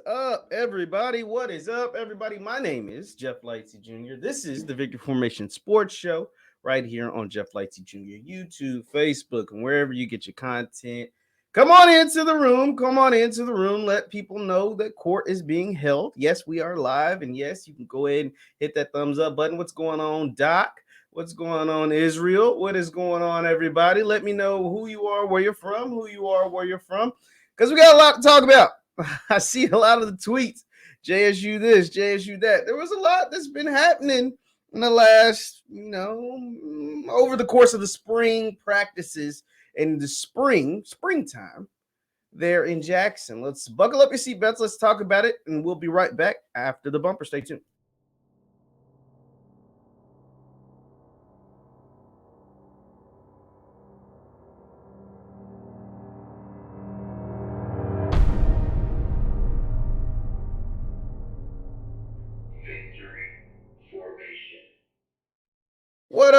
up, everybody? What is up, everybody? My name is JeffLightsyJr. This is the Victory Formation Sports Show right here on JeffLightsy Jr. YouTube, Facebook, and wherever you get your content. Come on into the room. Come on into the room. Let people know that court is being held. Yes, we are live, and yes, you can go ahead and hit that thumbs up button. What's going on, Doc? What's going on, Israel? What is going on, everybody? Let me know who you are, where you're from, where you're from, because we got a lot to talk about. I see a lot of the tweets. JSU this, JSU that. There was a lot that's been happening in the last, over the course of the spring practices and the springtime there in Jackson. Let's buckle up your seatbelts. Let's talk about it, and we'll be right back after the bumper. Stay tuned. What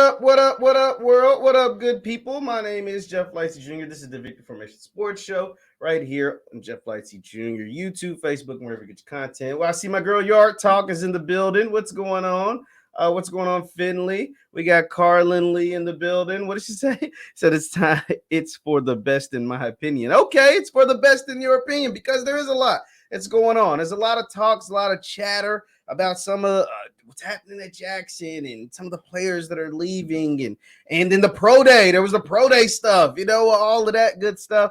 up, world? What up, good people? My name is Jeff Lightsy Jr. This is the Victory Formation Sports Show right here on Jeff Lightsy Jr. YouTube, Facebook, and wherever you get your content. Well, I see my girl Yard Talk is in the building. What's going on? What's going on, Finley? We got Carlin Lee in the building. What did she say? Said it's time. It's for the best, in my opinion. Okay, it's for the best in your opinion because there is a lot that's going on. There's a lot of talks, a lot of chatter about some of what's happening at Jackson and some of the players that are leaving, and then the pro day. There was the pro day stuff, all of that good stuff.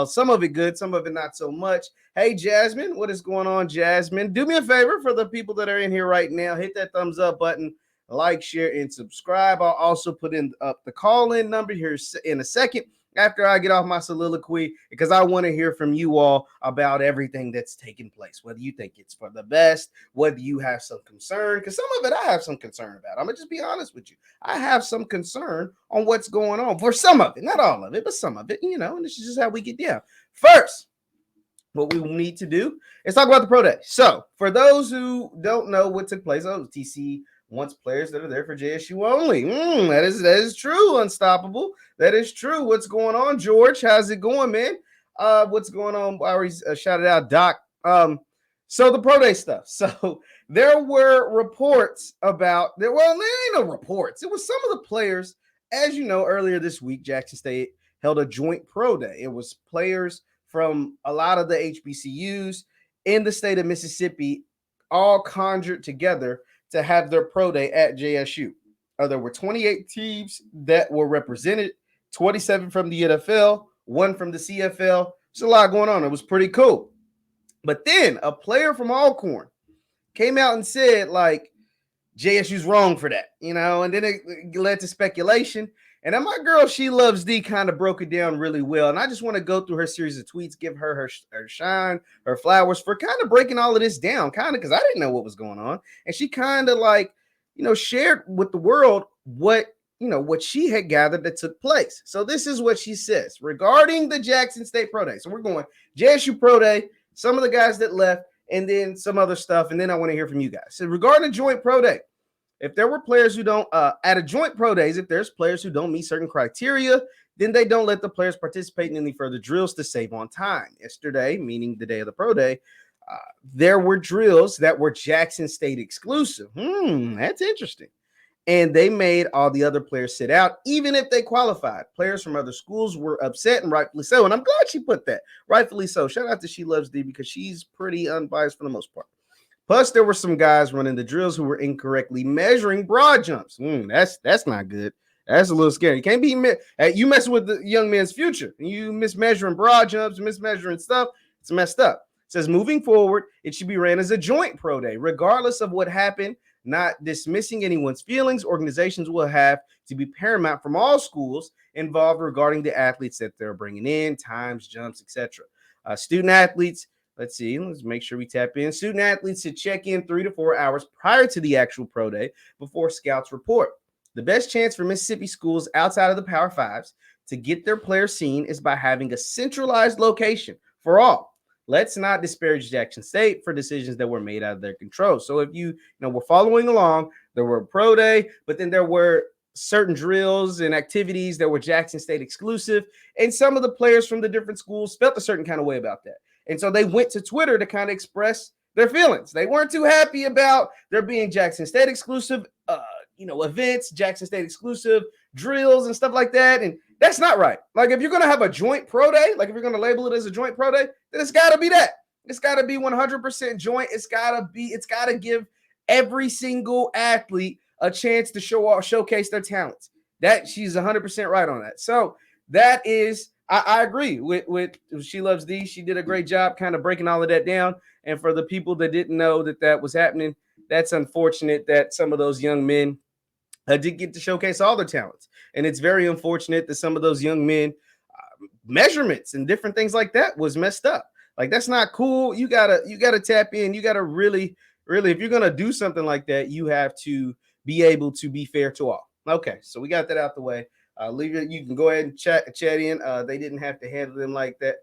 Some of it good, some of it not so much. Hey, Jasmine, what is going on, Jasmine? Do me a favor for the people that are in here right now. Hit that thumbs up button, like, share, and subscribe. I'll also put in up the call-in number here in a second after I get off my soliloquy, because I want to hear from you all about everything that's taking place, whether you think it's for the best, whether you have some concern, because some of it I have some concern about. I'm going to just be honest with you. I have some concern on what's going on for some of it, not all of it, but some of it, and this is just how we get down. First, what we need to do is talk about the pro day. So for those who don't know what took place, TC wants players that are there for JSU only. That is true, Unstoppable. That is true. What's going on, George? How's it going, man? What's going on? I already shouted out Doc. So the pro day stuff. So there were reports about there. Well, there ain't no reports. It was some of the players, as you know, earlier this week, Jackson State held a joint pro day. It was players from a lot of the HBCUs in the state of Mississippi, all conjured together to have their pro day at JSU. There were 28 teams that were represented, 27 from the NFL, 1 from the CFL. There's a lot going on. It was pretty cool. But then a player from Alcorn came out and said, JSU's wrong for that, and then it led to speculation. And then my girl, She Loves D, kind of broke it down really well. And I just want to go through her series of tweets, give her shine, her flowers for kind of breaking all of this down, kind of because I didn't know what was going on. And she kind of shared with the world what she had gathered that took place. So this is what she says regarding the Jackson State Pro Day. So we're going JSU Pro Day, some of the guys that left, and then some other stuff. And then I want to hear from you guys. So regarding the joint pro day, if there were players who don't, at a joint pro days, if there's players who don't meet certain criteria, then they don't let the players participate in any further drills to save on time. Yesterday, meaning the day of the pro day, there were drills that were Jackson State exclusive. That's interesting. And they made all the other players sit out, even if they qualified. Players from other schools were upset, and rightfully so. And I'm glad she put that. Rightfully so. Shout out to She Loves D, because she's pretty unbiased for the most part. Plus, there were some guys running the drills who were incorrectly measuring broad jumps. That's not good. That's a little scary. You can't be you messing with the young man's future, and you mismeasuring broad jumps, mismeasuring stuff. It's messed up. It says moving forward, it should be ran as a joint pro day, regardless of what happened. Not dismissing anyone's feelings, organizations will have to be paramount from all schools involved regarding the athletes that they're bringing in, times, jumps, etc. Student athletes. Let's make sure we tap in. Student athletes should check in 3 to 4 hours prior to the actual pro day before scouts report. The best chance for Mississippi schools outside of the Power Fives to get their players seen is by having a centralized location for all. Let's not disparage Jackson State for decisions that were made out of their control. So if you were following along, there were pro day, but then there were certain drills and activities that were Jackson State exclusive, and some of the players from the different schools felt a certain kind of way about that. And so they went to Twitter to kind of express their feelings. They weren't too happy about there being Jackson State exclusive, events, Jackson State exclusive drills and stuff like that. And that's not right. Like, if you're going to have a joint pro day, like if you're going to label it as a joint pro day, then it's got to be that. It's got to be 100% joint. It's got to give every single athlete a chance to showcase their talents. That she's 100% right on that. So that is, I agree with She Loves D. She did a great job kind of breaking all of that down. And for the people that didn't know that was happening, that's unfortunate that some of those young men did get to showcase all their talents. And it's very unfortunate that some of those young men measurements and different things like that was messed up. Like, that's not cool. You gotta tap in. You gotta really, if you're gonna do something like that, you have to be able to be fair to all. Okay, so we got that out the way. Leave it. You can go ahead and chat in. They didn't have to handle them like that.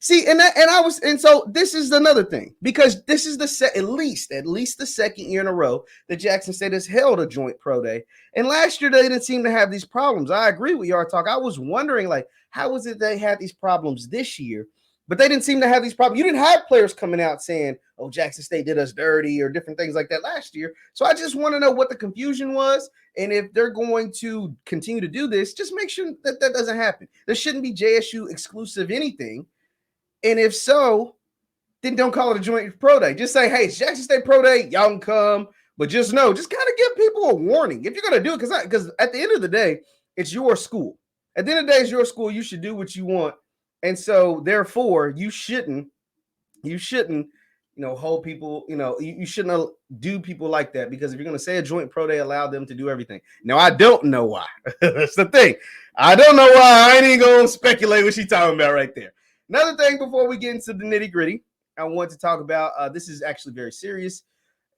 So this is another thing, because this is at least the second year in a row that Jackson State has held a joint pro day. And last year they didn't seem to have these problems. I agree with your talk. I was wondering, like, how is it they had these problems this year, but they didn't seem to have these problems. You didn't have players coming out saying, "Oh, Jackson State did us dirty," or different things like that last year. So I just want to know what the confusion was. And if they're going to continue to do this, just make sure that doesn't happen. There shouldn't be JSU exclusive anything. And if so, then don't call it a joint pro day. Just say, "Hey, it's Jackson State pro day. Y'all can come." But just know, just kind of give people a warning if you're going to do it. Because at the end of the day, it's your school. At the end of the day, it's your school. You should do what you want. And so, therefore, you shouldn't, hold people, you shouldn't do people like that. Because if you're going to say a joint pro day, allow them to do everything. Now, I don't know why. That's the thing. I don't know why. I ain't even going to speculate what she's talking about right there. Another thing before we get into the nitty gritty, I want to talk about, this is actually very serious.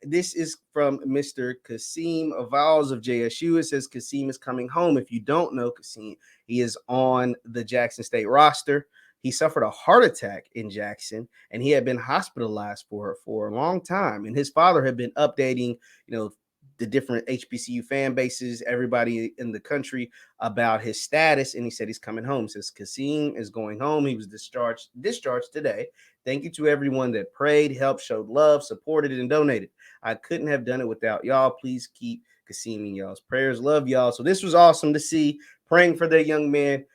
This is from Mr. Kasim Avals of JSU. It says Kasim is coming home. If you don't know Kasim, he is on the Jackson State roster. He suffered a heart attack in Jackson, and he had been hospitalized for a long time. And his father had been updating, the different HBCU fan bases, everybody in the country, about his status. And he said he's coming home. He says Kasim is going home. He was discharged today. Thank you to everyone that prayed, helped, showed love, supported, and donated. I couldn't have done it without y'all. Please keep Kasim in y'all's prayers. Love y'all. So this was awesome to see. Praying for that young man,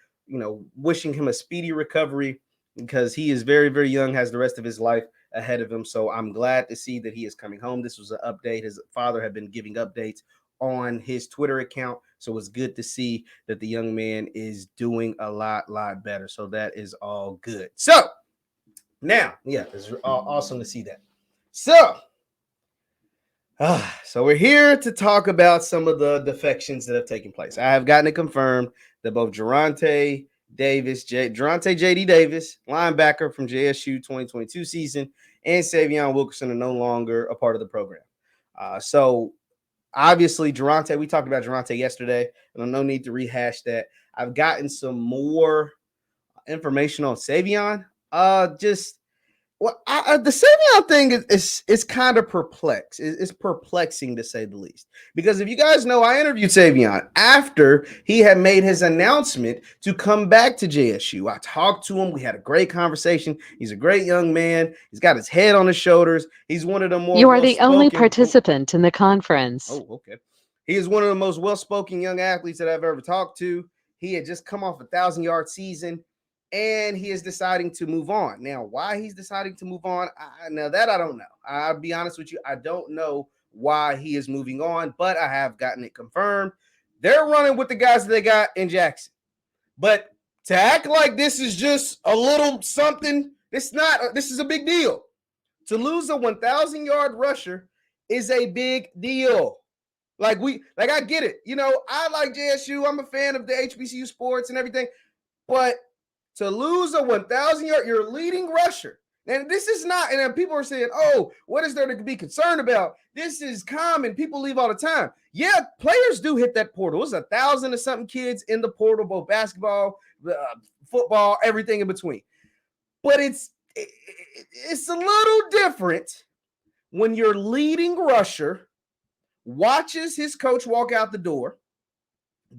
wishing him a speedy recovery, because he is very, very young, has the rest of his life ahead of him. So I'm glad to see that he is coming home. This was an update. His father had been giving updates on his Twitter account. So it's good to see that the young man is doing a lot better. So that is all good. So now, yeah, it's awesome to see that. So we're here to talk about some of the defections that have taken place. I have gotten it confirmed that both Durante JD Davis, linebacker from JSU 2022 season, and Savion Wilkerson are no longer a part of the program. So obviously Durante, we talked about Durante yesterday, and no need to rehash that. I've gotten some more information on Savion. The Savion thing is kind of perplex. It's perplexing, to say the least. Because if you guys know, I interviewed Savion after he had made his announcement to come back to JSU. I talked to him. We had a great conversation. He's a great young man. He's got his head on his shoulders. He's one of the more. You are the only participant in the conference. Oh, okay. He is one of the most well-spoken young athletes that I've ever talked to. He had just come off a 1,000-yard season, and he is deciding to move on. Now, why he's deciding to move on, I don't know. I'll be honest with you. I don't know why he is moving on, but I have gotten it confirmed. They're running with the guys that they got in Jackson. But to act like this is just a little something, this is a big deal. To lose a 1,000-yard rusher is a big deal. I get it. I like JSU. I'm a fan of the HBCU sports and everything, but to lose a 1,000-yard, your leading rusher. And this is not, and then people are saying, "Oh, what is there to be concerned about? This is common. People leave all the time." Yeah, players do hit that portal. It's 1,000 or something kids in the portal, both basketball, football, everything in between. But it's a little different when your leading rusher watches his coach walk out the door,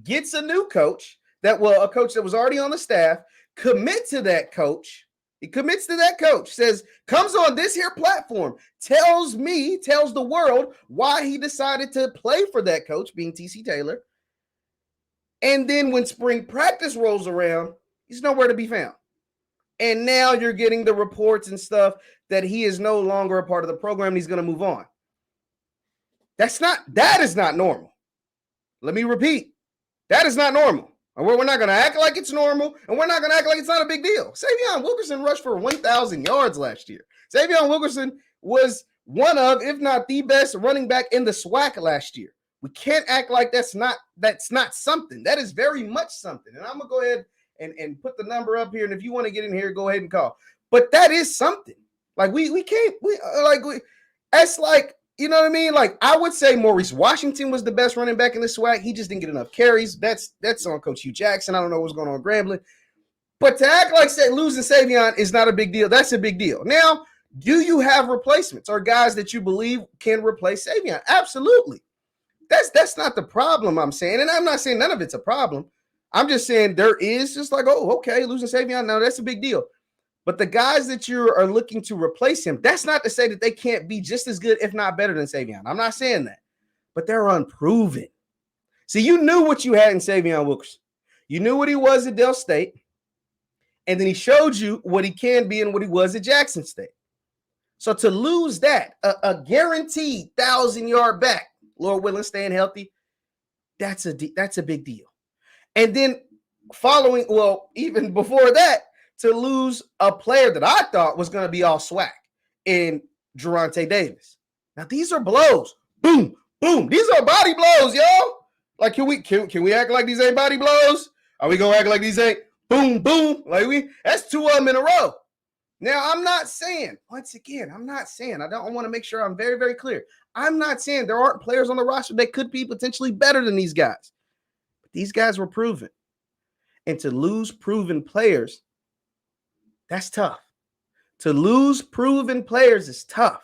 gets a new coach, a coach that was already on the staff, commit to that coach, He commits to that coach, comes on this here platform, tells the world why he decided to play for that coach, being TC Taylor. And then when spring practice rolls around, he's nowhere to be found. And now you're getting the reports and stuff that he is no longer a part of the program and he's going to move on. That is not normal. Let me repeat. That is not normal. We're not going to act like it's normal, and we're not going to act like it's not a big deal. Savion Wilkerson rushed for 1,000 yards last year. Savion Wilkerson was one of, if not the best running back in the SWAC last year. We can't act like that's not something. That is very much something. And I'm going to go ahead and put the number up here, and if you want to get in here, go ahead and call. But that is something. Like, that's like, you know what I mean? Like, I would say Maurice Washington was the best running back in the SWAC. He just didn't get enough carries. That's on Coach Hugh Jackson. I don't know what's going on with Grambling. But to act like losing Savion is not a big deal, that's a big deal. Now, do you have replacements or guys that you believe can replace Savion? Absolutely. That's not the problem I'm saying. And I'm not saying none of it's a problem. I'm just saying there is just like, oh, okay, losing Savion, no, that's a big deal. But the guys that you are looking to replace him, that's not to say that they can't be just as good, if not better than Savion. I'm not saying that. But they're unproven. See, you knew what you had in Savion Wilkerson. You knew what he was at Del State. And then he showed you what he can be and what he was at Jackson State. So to lose that, a guaranteed 1,000-yard back, Lord willing, staying healthy, that's a big deal. And then even before that, to lose a player that I thought was going to be all SWAC in Geronte Davis. Now, these are blows. Boom, boom. These are body blows, y'all. Like, can we act like these ain't body blows? Are we going to act like these ain't boom, boom? That's two of them in a row. Now, I'm not saying, once again, I want to make sure I'm very, very clear. I'm not saying there aren't players on the roster that could be potentially better than these guys. But these guys were proven. And to lose proven players, that's tough. To lose proven players is tough.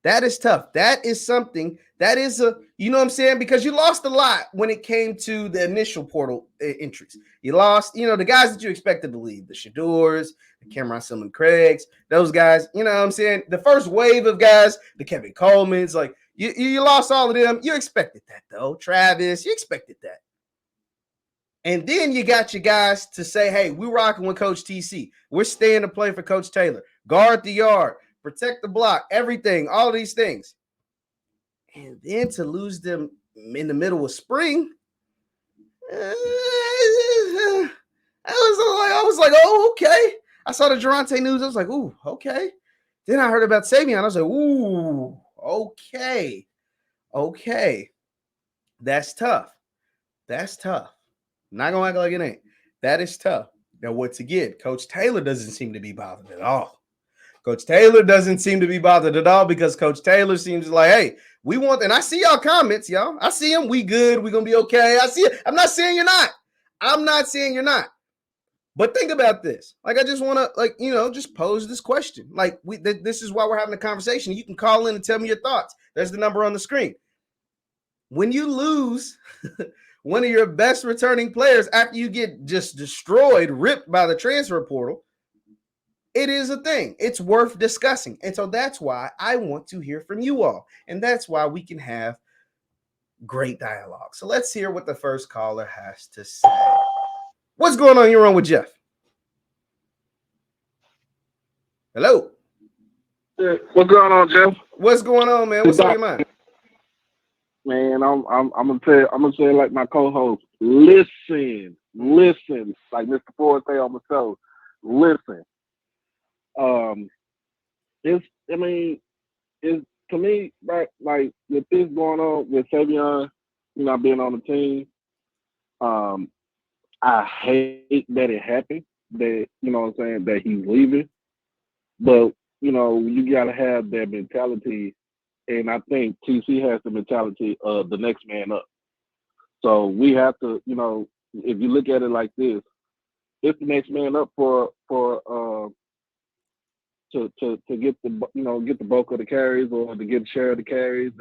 That is tough. That is something that is you know what I'm saying? Because you lost a lot when it came to the initial portal entries. You lost, the guys that you expected to leave, the Shadors, the Cameron Silman Craigs, those guys, you know what I'm saying? The first wave of guys, the Kevin Colemans, like you lost all of them. You expected that though. Travis, you expected that. And then you got your guys to say, hey, we're rocking with Coach TC. We're staying to play for Coach Taylor. Guard the yard, protect the block, everything, all these things. And then to lose them in the middle of spring, I was like, oh, okay. I saw the Geronte news. I was like, ooh, okay. Then I heard about Savion. I was like, ooh, okay. Okay. That's tough. I'm not going to act like it ain't. That is tough. Now, once again, Coach Taylor doesn't seem to be bothered at all. Coach Taylor doesn't seem to be bothered at all because Coach Taylor seems like, hey, we want, and I see y'all comments, y'all. I see them. We good. We're going to be okay. I see it. I'm not saying you're not. But think about this. Like, I just want to, just pose this question. Like, this is why we're having a conversation. You can call in and tell me your thoughts. There's the number on the screen. When you lose one of your best returning players after you get just destroyed, ripped by the transfer portal, it is a thing. It's worth discussing. And so that's why I want to hear from you all. And that's why we can have great dialogue. So let's hear what the first caller has to say. What's going on? You're on with Jeff. Hello. What's going on, Jeff? What's going on, man? What's on your mind? Man, I'm gonna say like my co-host. Listen, like Mr. Ford say on the show. Listen. It's to me, right, like with this going on with Savion, not being on the team, I hate that it happened, that, that he's leaving. But, you gotta have that mentality, and I think TC has the mentality of the next man up. So we have to, if you look at it like this, it's the next man up to get the bulk of the carries or to get a share of the carries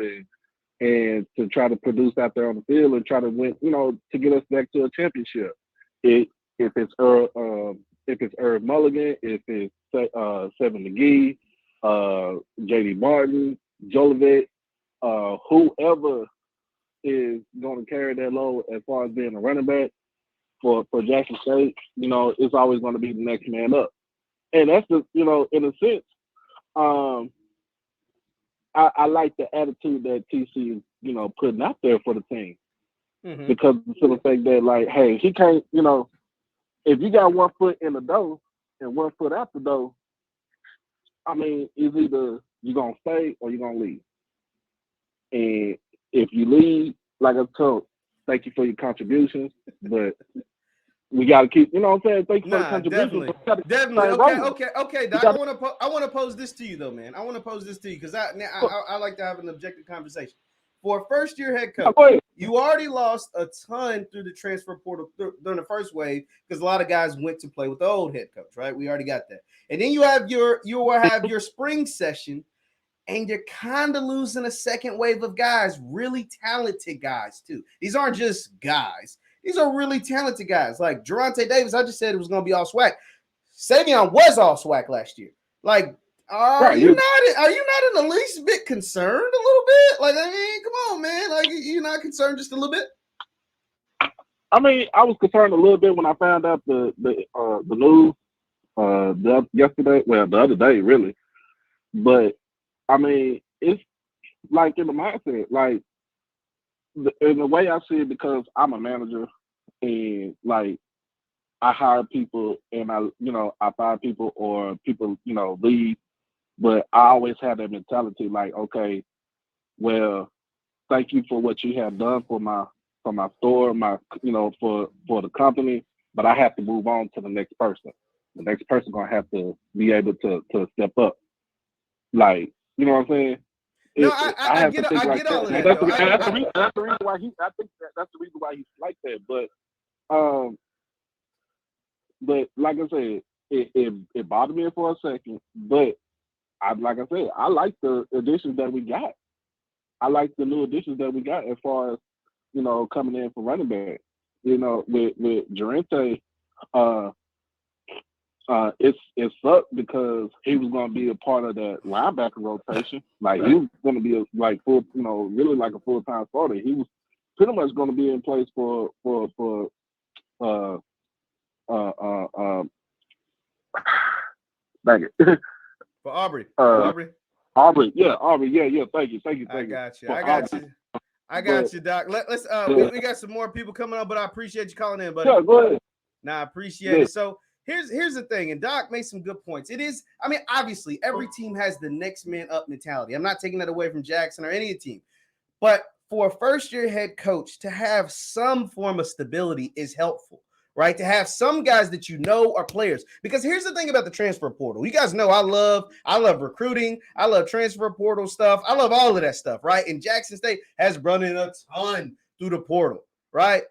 and to try to produce out there on the field and try to win, to get us back to a championship. If it's if it's Irv Mulligan, if it's Seven McGee, JD Martin, Jolivet, whoever is going to carry that load as far as being a running back for Jackson State, you know, it's always going to be the next man up. And that's the, you know, in a sense, I like the attitude that TC is, you know, putting out there for the team. Mm-hmm. Because to the fact that, like, hey, he can't, you know, if you got 1 foot in the door and 1 foot out the door, I mean, it's either you're going to stay or you're going to leave. And if you leave, like I told, thank you for your contributions, but we got to keep, you know what I'm saying? Thank you for the contributions. Definitely. Okay, Doc, I want to pose this to you, though, man. I want to pose this to you because I like to have an objective conversation. For a first-year head coach, you already lost a ton through the transfer portal during the first wave because a lot of guys went to play with the old head coach, right? We already got that. And then you will have your spring session, and you're kind of losing a second wave of guys, really talented guys, too. These aren't just guys. These are really talented guys. Like Geronte Davis, I just said it was going to be all SWAC. Savion was all SWAC last year. Like, are you not in the least bit concerned a little bit? Like, I mean, come on, man. Like, you're not concerned just a little bit? I mean, I was concerned a little bit when I found out the news yesterday. Well, the other day, really. But I mean, it's like in the mindset, like in the way I see it, because I'm a manager and like I hire people and I fire people or people, you know, leave. But I always have that mentality, like, okay, well, thank you for what you have done for my store, for the company, but I have to move on to the next person. The next person gonna have to be able to step up. Like, you know what I'm saying? No, I get all of that. That's the reason why that's the reason why he's like that. But like I said, it bothered me for a second, but I like the additions that we got. I like the new additions that we got as far as, you know, coming in for running back. You know, with Durante, it sucked because he was going to be a part of that linebacker rotation. Like, he was going to be full, you know, really like a full-time starter. He was pretty much going to be in place for dang it. For Aubrey. Aubrey. Yeah. Thank you. I got you, Doc. Let's we got some more people coming up, but I appreciate you calling in, buddy. Sure, go ahead. Nah, I appreciate it. So here's the thing, and Doc made some good points. It is, I mean, obviously every team has the next man up mentality. I'm not taking that away from Jackson or any team, but for a first-year head coach to have some form of stability is helpful. Right? To have some guys that you know are players. Because here's the thing about the transfer portal. You guys know I love recruiting. I love transfer portal stuff. I love all of that stuff, right? And Jackson State has run in a ton through the portal, right?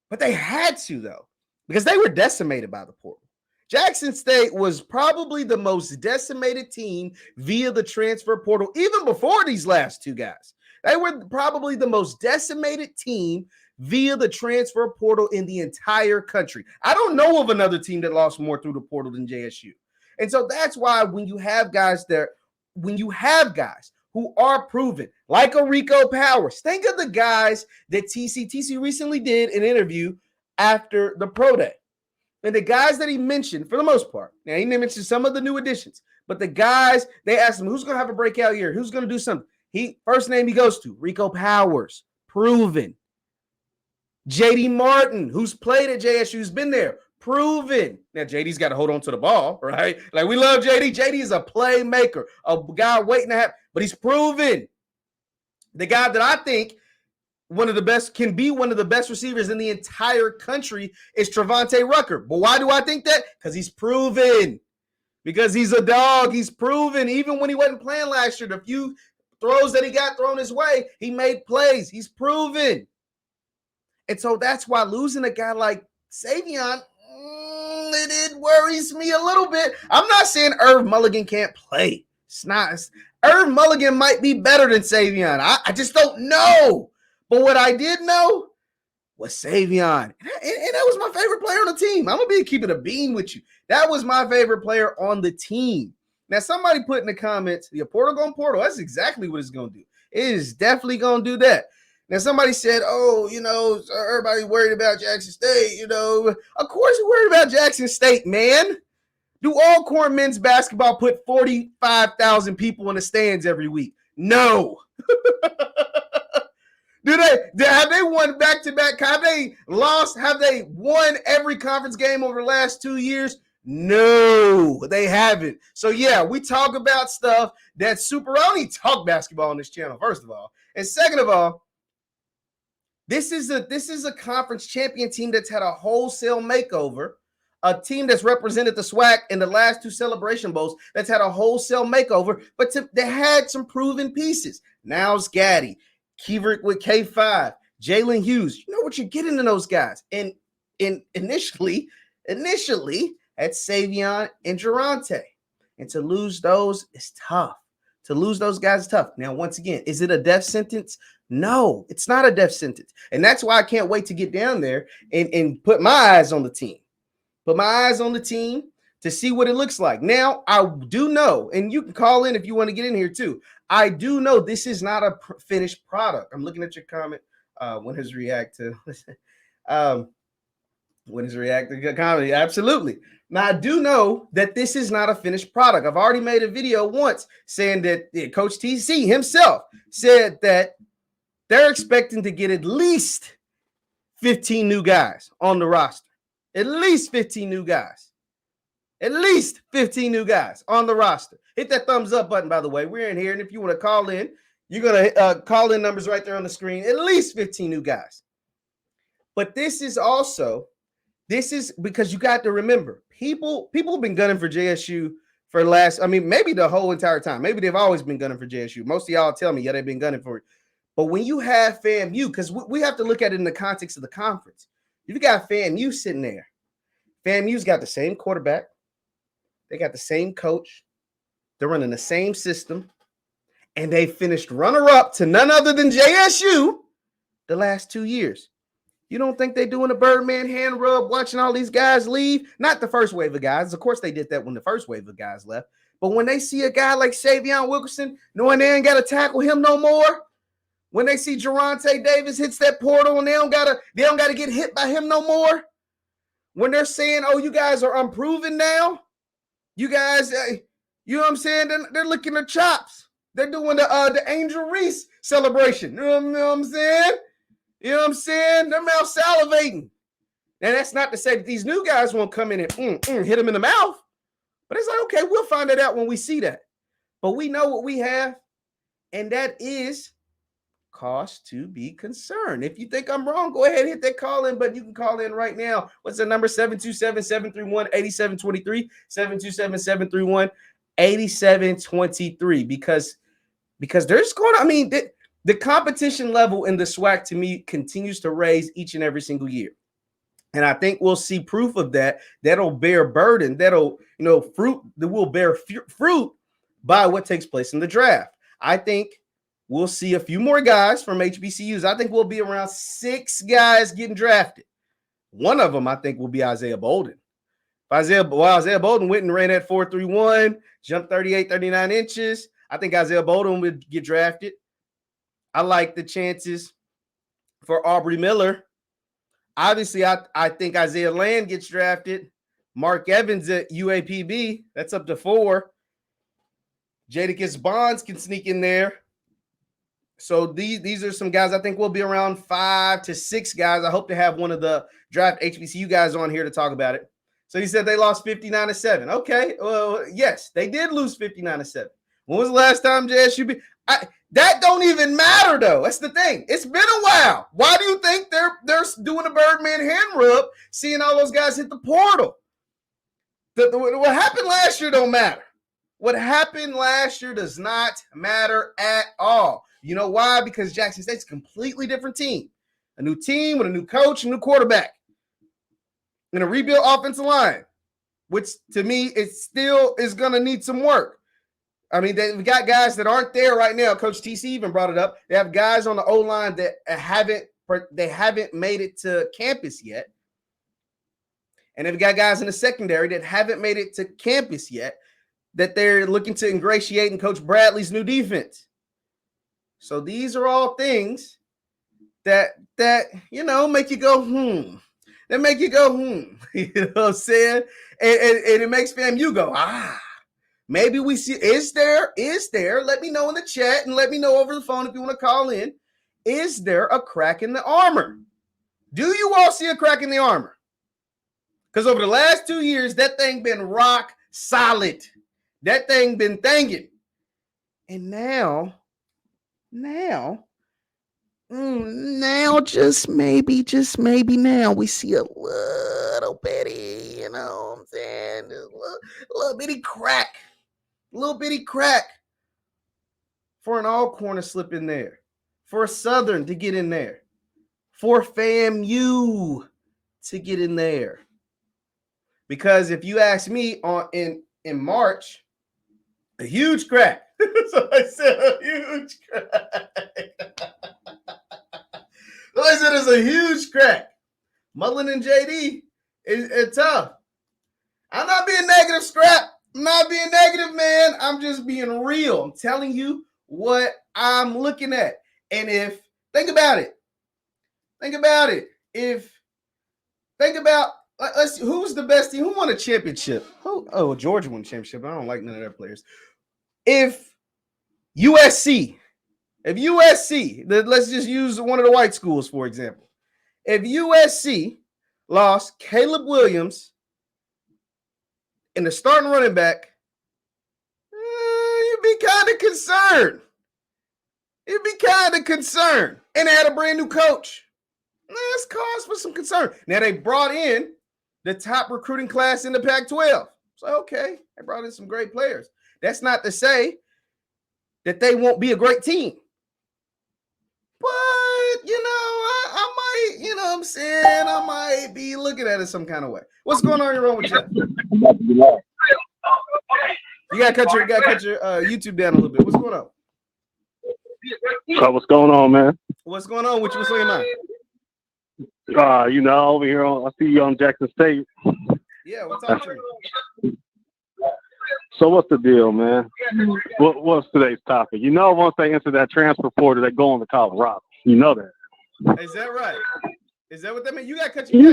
But they had to, though, because they were decimated by the portal. Jackson State was probably the most decimated team via the transfer portal, even before these last two guys. They were probably the most decimated team via the transfer portal in the entire country. I don't know of another team that lost more through the portal than JSU. And so that's why when you have guys who are proven, like a Rico Powers, think of the guys that TC recently did an interview after the pro day. And the guys that he mentioned, for the most part, now he mentioned some of the new additions, but the guys, they asked him, who's going to have a breakout year? Who's going to do something? First name he goes to, Rico Powers, proven. JD Martin, who's played at JSU, who's been there, proven. Now, JD's got to hold on to the ball, right? Like, we love JD. JD is a playmaker, a guy waiting to have, but he's proven. The guy that I think can be one of the best receivers in the entire country is Trevante Rucker. But why do I think that? Because he's proven. Because he's a dog. He's proven. Even when he wasn't playing last year, the few throws that he got thrown his way, he made plays. He's proven. And so that's why losing a guy like Savion, it worries me a little bit. I'm not saying Irv Mulligan can't play. It's not. Irv Mulligan might be better than Savion. I just don't know. But what I did know, was Savion. And that was my favorite player on the team. I'm going to be keeping a bean with you. That was my favorite player on the team. Now, somebody put in the comments, the portal going portal. That's exactly what it's going to do. It is definitely going to do that. Now, somebody said, oh, everybody worried about Jackson State, Of course you're worried about Jackson State, man. Do Alcorn men's basketball put 45,000 people in the stands every week? No. Have they won back-to-back? Have they lost? Have they won every conference game over the last 2 years? No, they haven't. So, yeah, we talk about stuff that's super. I only talk basketball on this channel, first of all. And second of all, this is a conference champion team that's had a wholesale makeover, a team that's represented the SWAC in the last 2 Celebration Bowls that's had a wholesale makeover, but they had some proven pieces. Niles Gaddy, Keeverick with K5, Jalen Hughes. You know what you're getting in those guys. And initially, at Savion and Durante. And to lose those is tough. To lose those guys is tough. Now, once again, is it a death sentence? No, it's not a death sentence. And that's why I can't wait to get down there and put my eyes on the team. Put my eyes on the team to see what it looks like. Now, I do know, and you can call in if you want to get in here too. I do know this is not a finished product. I'm looking at your comment. When his react to comedy? Absolutely. Now, I do know that this is not a finished product. I've already made a video once saying that Coach TC himself said that they're expecting to get at least 15 new guys on the roster. At least 15 new guys. At least 15 new guys on the roster. Hit that thumbs up button, by the way. We're in here, and if you want to call in, you're going to call in numbers right there on the screen. At least 15 new guys. But this is because you got to remember, people have been gunning for JSU for maybe the whole entire time. Maybe they've always been gunning for JSU. Most of y'all tell me, yeah, they've been gunning for it. But when you have FAMU, because we have to look at it in the context of the conference. If you got FAMU sitting there, FAMU's got the same quarterback. They got the same coach. They're running the same system. And they finished runner-up to none other than JSU the last 2 years. You don't think they're doing a Birdman hand rub, watching all these guys leave? Not the first wave of guys. Of course, they did that when the first wave of guys left. But when they see a guy like Savion Wilkerson, knowing they ain't got to tackle him no more, when they see Geronte Davis hits that portal and they don't gotta get hit by him no more, when they're saying, oh, you guys are unproven now, you guys, you know what I'm saying? They're licking their chops. They're doing the Angel Reese celebration. You know what I'm saying? You know what I'm saying? Their mouth salivating. And that's not to say that these new guys won't come in and hit them in the mouth. But it's like, okay, we'll find it out when we see that. But we know what we have, and that is cause to be concerned. If you think I'm wrong, go ahead and hit that call in, but you can call in right now. What's the number? 727-731-8723, 727-731-8723, because there's the competition level in the SWAC to me continues to raise each and every single year. And I think we'll see proof of that. That'll bear burden. That'll, fruit that will bear fruit by what takes place in the draft. I think we'll see a few more guys from HBCUs. I think we'll be around 6 guys getting drafted. One of them, I think, will be Isaiah Bolden. Isaiah Bolden went and ran at 4.31, jumped 38, 39 inches. I think Isaiah Bolden would get drafted. I like the chances for Aubrey Miller. Obviously, I think Isaiah Land gets drafted. Mark Evans at UAPB, that's up to 4. Jadakiss Bonds can sneak in there. So these are some guys I think will be around 5 to 6 guys. I hope to have one of the draft HBCU guys on here to talk about it. So he said they lost 59-7. Okay, well, yes, they did lose 59-7. When was the last time JSU beat? That don't even matter, though. That's the thing. It's been a while. Why do you think they're doing a Birdman hand rub, seeing all those guys hit the portal? What happened last year don't matter. What happened last year does not matter at all. You know why? Because Jackson State's a completely different team. A new team with a new coach, a new quarterback, and a rebuilt offensive line, which to me, it still is going to need some work. I mean, we got guys that aren't there right now. Coach TC even brought it up. They have guys on the O-line that haven't they haven't made it to campus yet. And they've got guys in the secondary that haven't made it to campus yet that they're looking to ingratiate in Coach Bradley's new defense. So these are all things that make you go, That make you go, You know what I'm saying? And it makes FAMU go, maybe we see, is there, let me know in the chat and let me know over the phone if you want to call in. Is there a crack in the armor? Do you all see a crack in the armor? Because over the last 2 years, that thing been rock solid. That thing been thanging. And now, just maybe now we see a little bitty, you know what I'm saying? Just a little bitty crack. A little bitty crack for an Alcorn to slip in there, for a Southern to get in there, for FAMU to get in there. Because if you ask me in March, a huge crack. So I said a huge crack. So I said it's a huge crack. Mullen and JD is tough. I'm not being negative, Scrap. I'm not being negative, man. I'm just being real. I'm telling you what I'm looking at. And think about it. Let's see, who's the best team? Who won a championship? Georgia won a championship. I don't like none of their players. If USC, let's just use one of the white schools, for example. If USC lost Caleb Williams and the starting running back, you'd be kind of concerned. And they had a brand new coach. That's cause for some concern. Now they brought in the top recruiting class in the Pac-12. So, okay, they brought in some great players. That's not to say that they won't be a great team. But, I might, you know what I'm saying? I might be looking at it some kind of way. What's going on here wrong with Jeff? You gotta cut your YouTube down a little bit. What's going on? So what's going on, man? What's going on with you? What's on your mind? Over here I see you on Jackson State. Yeah, what's up to me? So what's the deal, man? What's today's topic? Once they enter that transfer portal, they go on to Colorado. You know that. Is that right? Is that what that means? You gotta cut your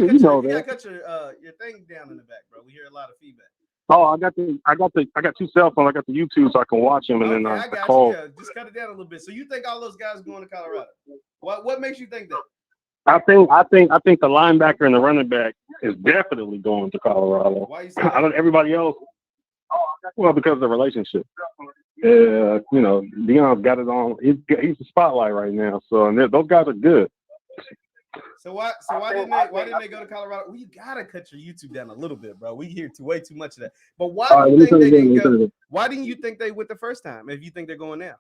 thing down in the back, bro. We hear a lot of feedback. Oh, I got two cell phones. I got the YouTube so I can watch them, and then I call. Yeah, just cut it down a little bit. So you think all those guys are going to Colorado? What makes you think that? I think the linebacker and the running back is definitely going to Colorado. Why you say that? Everybody else. Well, because of the relationship. Deion's got it on. He's the spotlight right now. So and those guys are good. So why didn't they go to Colorado? Well, you gotta cut your YouTube down a little bit, bro. We hear way too much of that. But why do you think they didn't go? Why didn't you think they went the first time? If you think they're going now?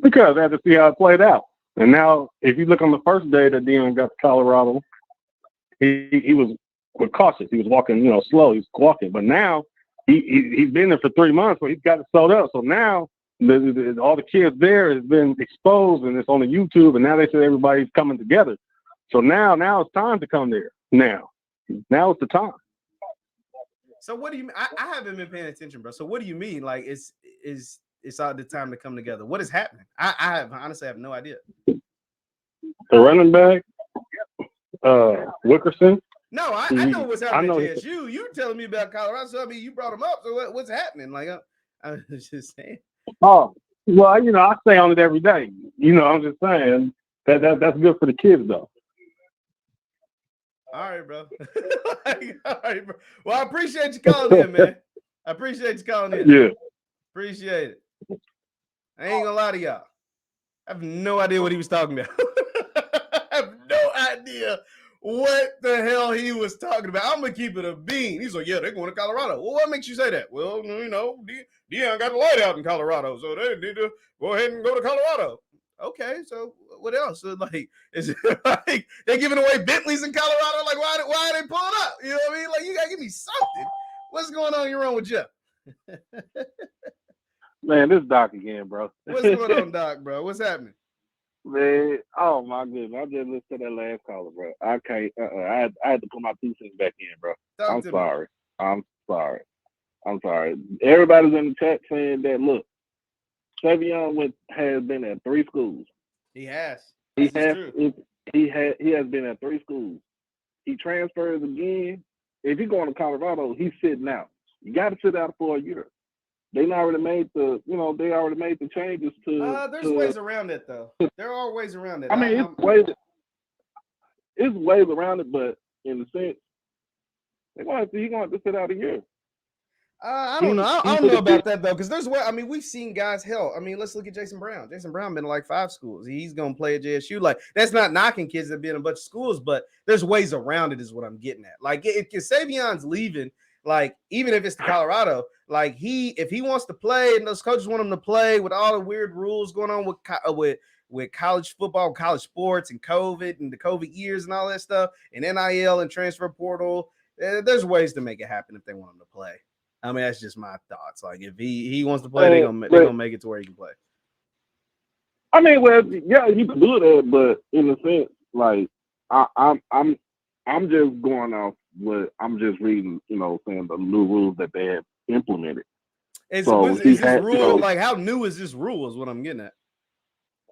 Because they had to see how it played out. And now, if you look on the first day that Deion got to Colorado, he was cautious. He was walking, slow. He was walking. But now he's been there for 3 months, so he's got it sold up. So now all the kids there has been exposed, and it's on the YouTube. And now they say everybody's coming together. So now it's time to come there. Now it's the time. So what do you mean? I haven't been paying attention, bro. So what do you mean? Like it's all the time to come together? What is happening? I honestly have no idea. The running back, Wickerson. No, I know what's happening at JSU. You're telling me about Colorado. So I mean, you brought him up. So what's happening? Like I was just saying. Oh, well, I stay on it every day. I'm just saying that's good for the kids, though. All right, bro. Well, I appreciate you calling in, man. I appreciate you calling in. Yeah. Appreciate it. I ain't gonna lie to y'all. I have no idea what he was talking about. I have no idea what the hell he was talking about. I'm gonna keep it a bean. He's like, yeah, they're going to Colorado. Well, what makes you say that? Well, Deion got the light out in Colorado, so they need to go ahead and go to Colorado. Okay, so what else? So, is it like they're giving away Bentleys in Colorado? Like, why are they pulling up? You know what I mean? Like, you gotta give me something. What's going on here wrong with Jeff? Man, this is Doc again, bro. What's going on, Doc, bro? What's happening? Man, oh my goodness! I just listened to that last caller, bro. I can't. I had to put my 2 cents back in, bro. I'm sorry. I'm sorry. I'm sorry. Everybody's in the chat saying that. Look, Savion has been at 3 schools. He has. He has. He has been at 3 schools. He transfers again. If he's going to Colorado, he's sitting out. You got to sit out for a year. They already made the, they already made the changes to. There's ways around it, though. There are ways around it. I mean, it's ways around it, but in the sense, he's going to have to sit out a year. I don't know. I don't know about that though, because there's I mean, we've seen guys. Hell, I mean, let's look at Jason Brown. Jason Brown been in like 5 schools. He's gonna play at JSU. Like, that's not knocking kids that been in a bunch of schools, but there's ways around it. Is what I'm getting at. Like, if Savion's leaving, like, even if it's to Colorado, like if he wants to play and those coaches want him to play with all the weird rules going on with college football, college sports, and COVID and the COVID years and all that stuff, and NIL and transfer portal, there's ways to make it happen if they want him to play. I mean, that's just my thoughts. Like, if he wants to play, they're gonna make it to where he can play. I mean, well, yeah, he can do that, but in a sense, like, I'm just going off what I'm just reading, saying the new rules that they have implemented. Is this rule, like, how new is this rule? Is what I'm getting at.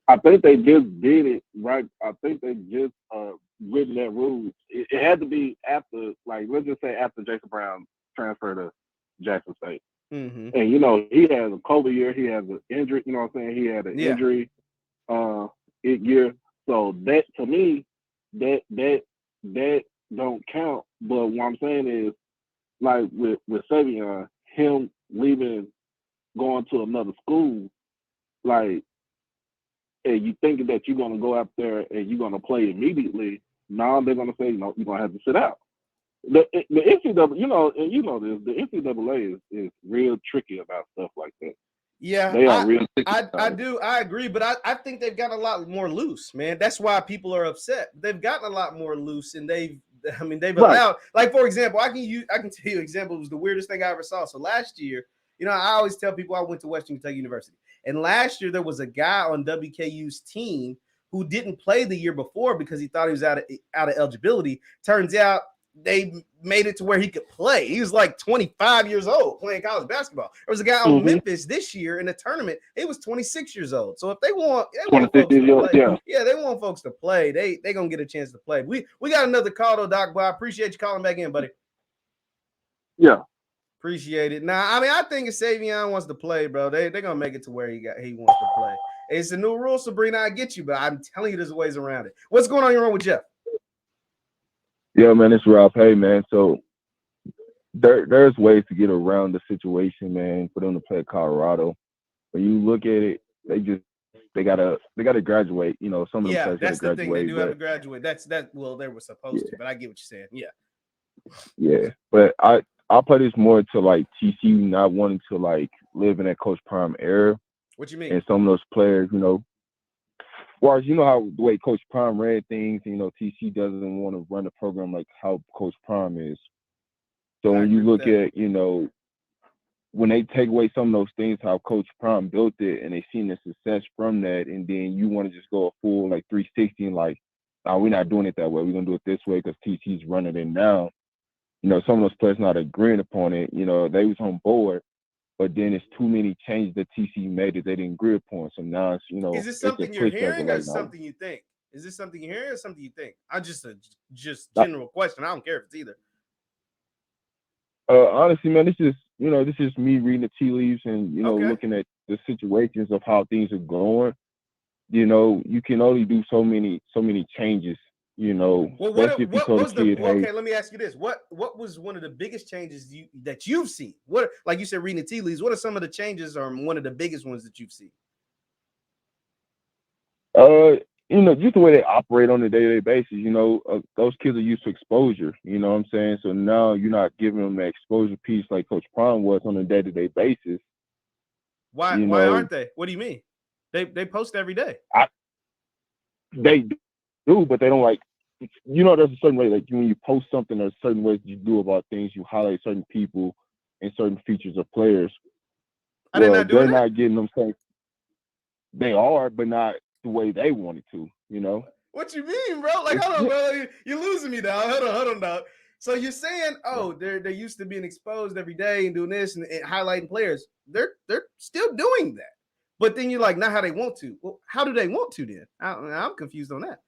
I think they just did it right. I think they just written that rule. It had to be after, like, let's just say after Jason Brown transferred to Jackson State. Mm-hmm. And he has a COVID year, he has an injury, you know what I'm saying? He had an injury year. So that, to me, that don't count. But what I'm saying is, like, with Savion, him leaving, going to another school, like, and you thinking that you're gonna go out there and you're gonna play immediately, now they're gonna say, no, you're gonna have to sit out. The NCAA, and this, the NCAA is real tricky about stuff like that. Yeah, they are real tricky. I agree, but I think they've gotten a lot more loose, man. That's why people are upset. They've gotten a lot more loose, and they've allowed, like, for example, I can tell you an example. It was the weirdest thing I ever saw. So last year, I always tell people I went to Western Kentucky University, and last year there was a guy on WKU's team who didn't play the year before because he thought he was out of eligibility. Turns out they made it to where he could play. He was like 25 years old playing college basketball. There was a guy on Memphis this year in the tournament. He was 26 years old. So if they want folks to play, they want folks to play. They gonna get a chance to play. We got another call though, Doc, but I appreciate you calling back in, buddy. Yeah. Appreciate it. Now, I mean, I think if Savion wants to play, bro, they're gonna make it to where he wants to play. It's a new rule, Sabrina. I get you, but I'm telling you, there's ways around it. What's going on in your room with Jeff? Yeah, man, it's Ralph. Hey, man. So there's ways to get around the situation, man, for them to play at Colorado. When you look at it, they gotta graduate. Some of them players that's the graduate, thing. They do have to graduate. Well, they were supposed to, but I get what you're saying. Yeah, but I'll play this more to, like, TCU not wanting to, like, live in that Coach Prime era. What you mean? And some of those players, well, how the way Coach Prime ran things, TC doesn't want to run the program like how Coach Prime is. So when you look at, when they take away some of those things, how Coach Prime built it, and they seen the success from that, and then you want to just go a full, like, 360 and, like, no, we're not doing it that way. We're going to do it this way because TC's running it now. Some of those players not agreeing upon it. They was on board. But then it's too many changes that TC made that they didn't agree upon. So now it's, is this something you're hearing or something you think? Is this something you're hearing or something you think? I just general question. I don't care if it's either. Honestly, man, this is me reading the tea leaves and, looking at the situations of how things are going. You can only do so many changes. Well, let me ask you this. What was one of the biggest changes that you've seen? What, like you said, reading the tea leaves, what are some of the changes or one of the biggest ones that you've seen? Just the way they operate on a day-to-day basis, those kids are used to exposure, you know what I'm saying? So now you're not giving them that exposure piece like Coach Prime was on a day-to-day basis. Why aren't they? What do you mean? They post every day. They do, but they don't, like, there's a certain way, like, when you post something, there's certain ways you do about things. You highlight certain people and certain features of players. They're not getting them saying they are, but not the way they wanted to, What you mean, bro? Like, hold on, bro. You're losing me, dog. Hold on, dog. So you're saying, they're used to being exposed every day and doing this and highlighting players. They're still doing that. But then you're like, not how they want to. Well, how do they want to then? I'm confused on that.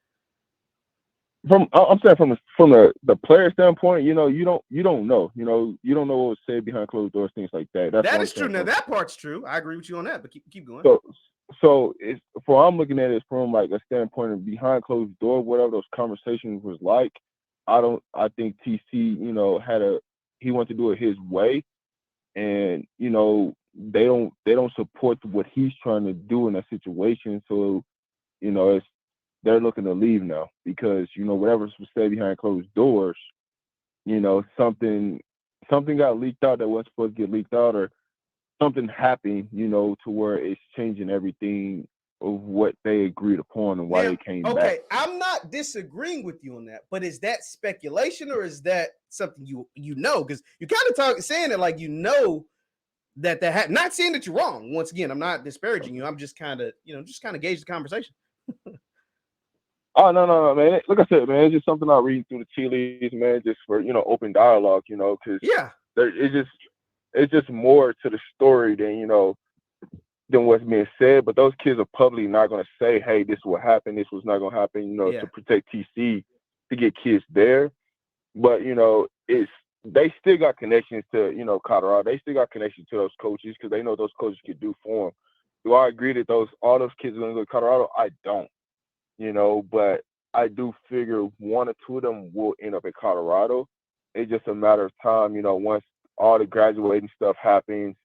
I'm saying from the player standpoint, you don't know. You don't know what was said behind closed doors, things like that. That is true. Now that part's true. I agree with you on that, but keep going. So it's I'm looking at it from like a standpoint of behind closed door, whatever those conversations was like. I think TC, he wanted to do it his way, and they don't support what he's trying to do in that situation. So they're looking to leave now because whatever's said behind closed doors, something got leaked out that wasn't supposed to get leaked out, or something happened, to where it's changing everything of what they agreed upon and why they came back. Okay, I'm not disagreeing with you on that, but is that speculation or is that something you know? Because you kind of saying it like that not saying that you're wrong. Once again, I'm not disparaging you. I'm just kind of gauge the conversation. Oh no, man! Like I said, man, it's just something I read through the tea leaves, man, just for open dialogue, because it's just more to the story than what's being said. But those kids are publicly not going to say, "Hey, this will happen. This was not going to happen," to protect TC, to get kids there. But they still got connections to Colorado. They still got connections to those coaches because they know those coaches could do for them. Do I agree that all those kids are going to go to Colorado? I don't. But I do figure one or two of them will end up in Colorado. It's just a matter of time, once all the graduating stuff happens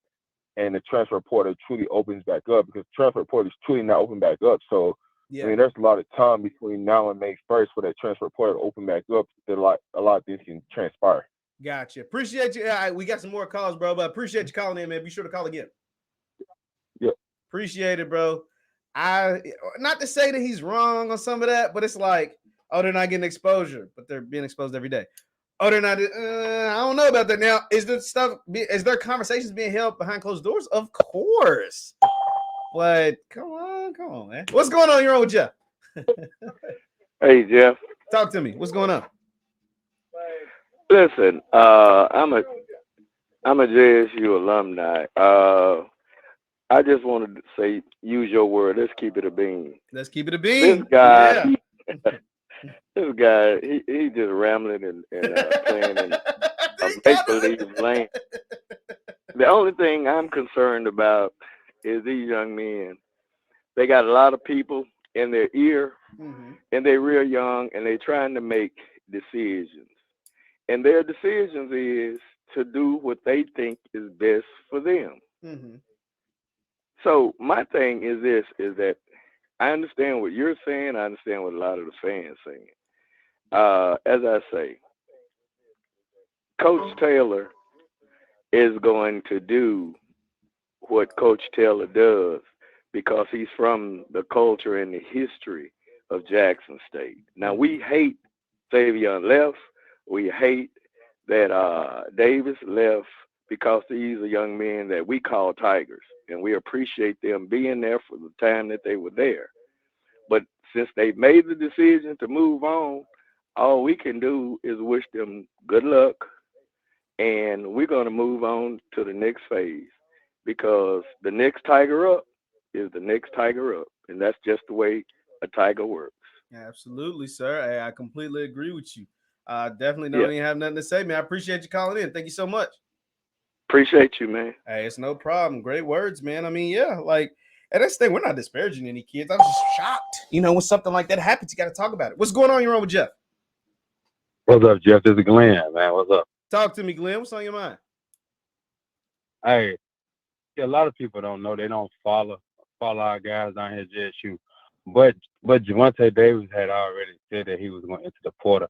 and the transfer portal truly opens back up, because the transfer portal is truly not open back up. So, there's a lot of time between now and May 1st for that transfer portal to open back up that a lot of things can transpire. Gotcha. Appreciate you. We got some more calls, bro, but appreciate you calling in, man. Be sure to call again. Yeah. Appreciate it, bro. Not to say that he's wrong on some of that, but it's like, they're not getting exposure, but they're being exposed every day. They're not. I don't know about that. Now, is there conversations being held behind closed doors? Of course. But come on, man. What's going on? You're on with Jeff. Hey, Jeff. Talk to me. What's going on? Listen, I'm a JSU alumni. I just wanted to say, use your word. Let's keep it a bean. Let's keep it a bean. This guy, he just rambling and playing in a make-believe lane. The only thing I'm concerned about is these young men. They got a lot of people in their ear, and they're real young, and they're trying to make decisions. And their decisions is to do what they think is best for them. So my thing is that I understand what you're saying. I understand what a lot of the fans saying. As I say, Coach Taylor is going to do what Coach Taylor does because he's from the culture and the history of Jackson State. Now, we hate Savion left. We hate that Davis left because these are young men that we call Tigers, and we appreciate them being there for the time that they were there. But since they made the decision to move on, all we can do is wish them good luck, and we're going to move on to the next phase because the next Tiger up is the next Tiger up, and that's just the way a Tiger works. Absolutely, sir. I completely agree with you. Definitely don't even have nothing to say, man. I appreciate you calling in. Thank you so much. Appreciate you, man. Hey, it's no problem. Great words, man. I mean, and that's the thing. We're not disparaging any kids. I'm just shocked. When something like that happens, you got to talk about it. What's going on? You're on with Jeff. What's up, Jeff? This is Glenn, man. What's up? Talk to me, Glenn. What's on your mind? Hey, a lot of people don't know. They don't follow our guys down here at JSU. But Javonte Davis had already said that he was going to enter the portal